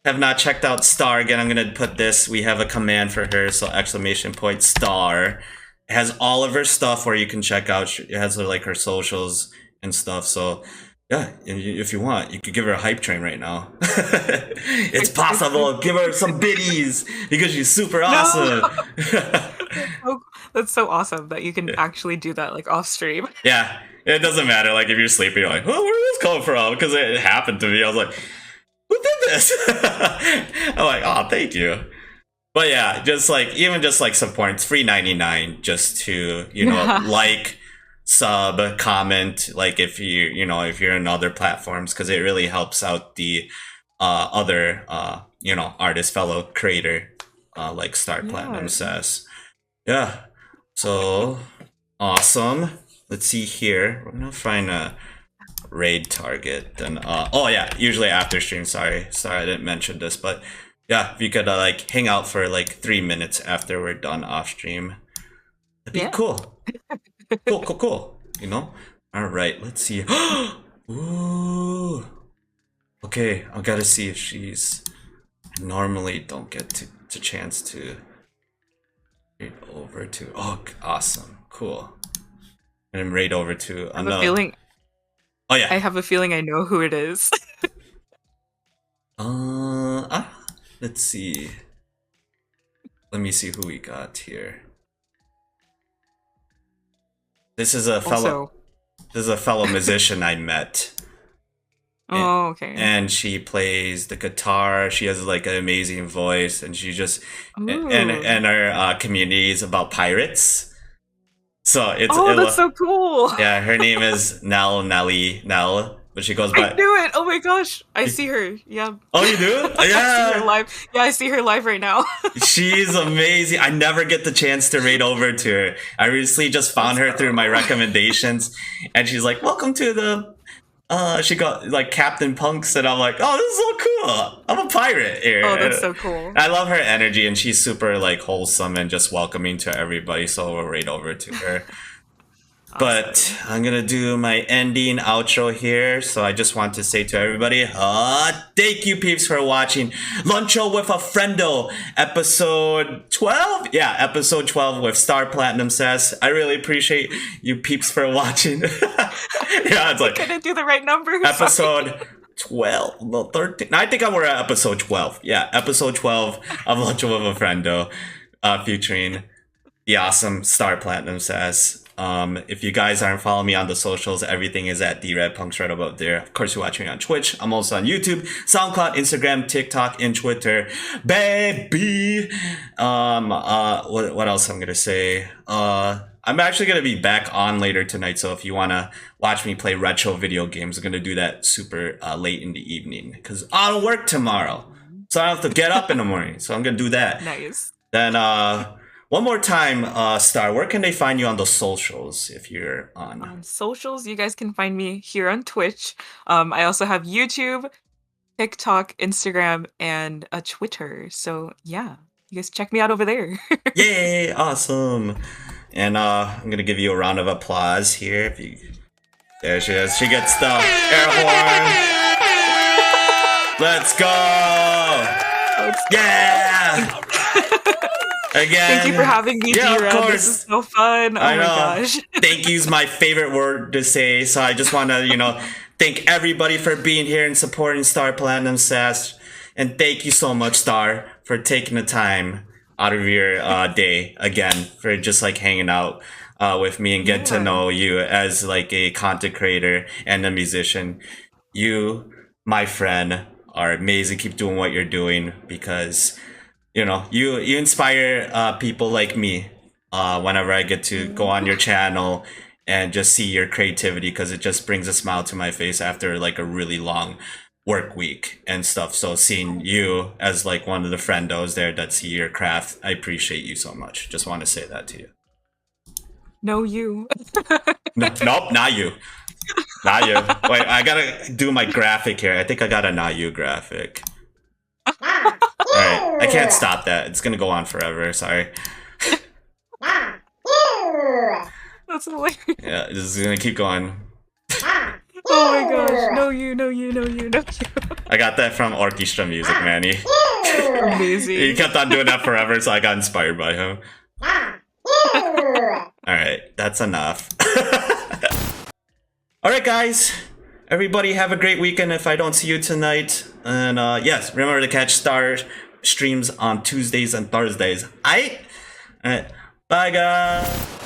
have not checked out Star again, I'm gonna put this. We have a command for her, so exclamation point Star. It has all of her stuff where you can check out. It has like her socials and stuff. So yeah, if you want, you could give her a hype train right now. It's possible. Give her some biddies because she's super No. awesome. Oh, that's so awesome that you can actually do that like off stream. Yeah, it doesn't matter. Like if you're sleeping, you're like, oh, where did this come from? Because it happened to me. I was like, who did this? I'm like, oh, thank you. But yeah, just like support. It's free 99 just to like, sub, comment. Like if you're in other platforms, because it really helps out the other artist fellow creator like Star Platinum Yeah. Sass. Yeah. So awesome. Let's see here. We're gonna find a raid target. Then oh yeah, usually after stream. Sorry, I didn't mention this, but yeah, if you could like hang out for like 3 minutes after we're done off stream, that'd be Yeah. cool. Cool. All right, let's see. Ooh. Okay, I gotta see if she's. I normally don't get to chance to raid over to. Oh, awesome, cool. And then raid over to I have a another. feeling Oh yeah. I have a feeling I know who it is. Let's see. Let me see who we got here. This is a fellow. Also. This is a fellow musician I met. Oh, okay. And she plays the guitar. She has like an amazing voice, and she just Ooh. and our community is about pirates. So that's so cool. Yeah, her name is Nell, but she goes by. I knew it. Oh my gosh, I see her. Yeah. Oh, you do? I see her Yeah. live. Yeah, I see her live right now. She's amazing. I never get the chance to raid over to her. I recently just found her through my recommendations, and she's like, "Welcome to the." She got like Captain PunX, and I'm like, "Oh, this is so cool! I'm a pirate here." Oh, that's so cool. I love her energy, and she's super like wholesome and just welcoming to everybody. So we'll raid over to her. But I'm gonna do my ending outro here. So I just want to say to everybody, thank you peeps for watching Luncho with a Friendo, episode 12. Yeah, episode 12 with Star Platinum Sass. I really appreciate you peeps for watching. Yeah, it's like I couldn't do the right number. episode 12, no 13. I think we're at episode 12. Yeah, episode 12 of Luncho with a Friendo, featuring the awesome Star Platinum Sass. If you guys aren't following me on the socials, everything is at d-Rad PunX right above there. Of course, you're watching me on Twitch. I'm also on YouTube, SoundCloud, Instagram, TikTok, and Twitter. Baby! What else I'm gonna say? I'm actually gonna be back on later tonight, so if you wanna watch me play retro video games, I'm gonna do that super late in the evening, because I don't work tomorrow. So I don't have to get up in the morning, so I'm gonna do that. Nice. Then, one more time, Star, where can they find you on the socials if you're on? On socials, you guys can find me here on Twitch. I also have YouTube, TikTok, Instagram, and a Twitter. So yeah, you guys check me out over there. Yay! Awesome. And I'm gonna give you a round of applause here. If you, there she is. She gets the air horn. Let's go! Yeah! Again. Thank you for having me, Yeah, d-Rad. of course. This is so fun. Oh I my know. gosh. Thank you's my favorite word to say, so I just want to, thank everybody for being here and supporting Star Platinum Sass. And thank you so much, Star, for taking the time out of your day again for just like hanging out with me and get to know you as like a content creator and a musician. You, my friend, are amazing. Keep doing what you're doing because you inspire people like me whenever I get to go on your channel and just see your creativity, because it just brings a smile to my face after like a really long work week and stuff. So seeing you as like one of the friendos there that see your craft, I appreciate you so much. Just want to say that to you. No, you. Nope, not you. Not you. Wait, I gotta do my graphic here. I think I got a not you graphic. Alright, I can't stop that. It's gonna go on forever, sorry. That's hilarious. Yeah, this is gonna keep going. Oh my gosh. No, you. I got that from orchestra music, Manny. Amazing. He kept on doing that forever, so I got inspired by him. Alright, that's enough. Alright, guys. Everybody have a great weekend if I don't see you tonight. And yes, remember to catch Star streams on Tuesdays and Thursdays. Alright, bye guys.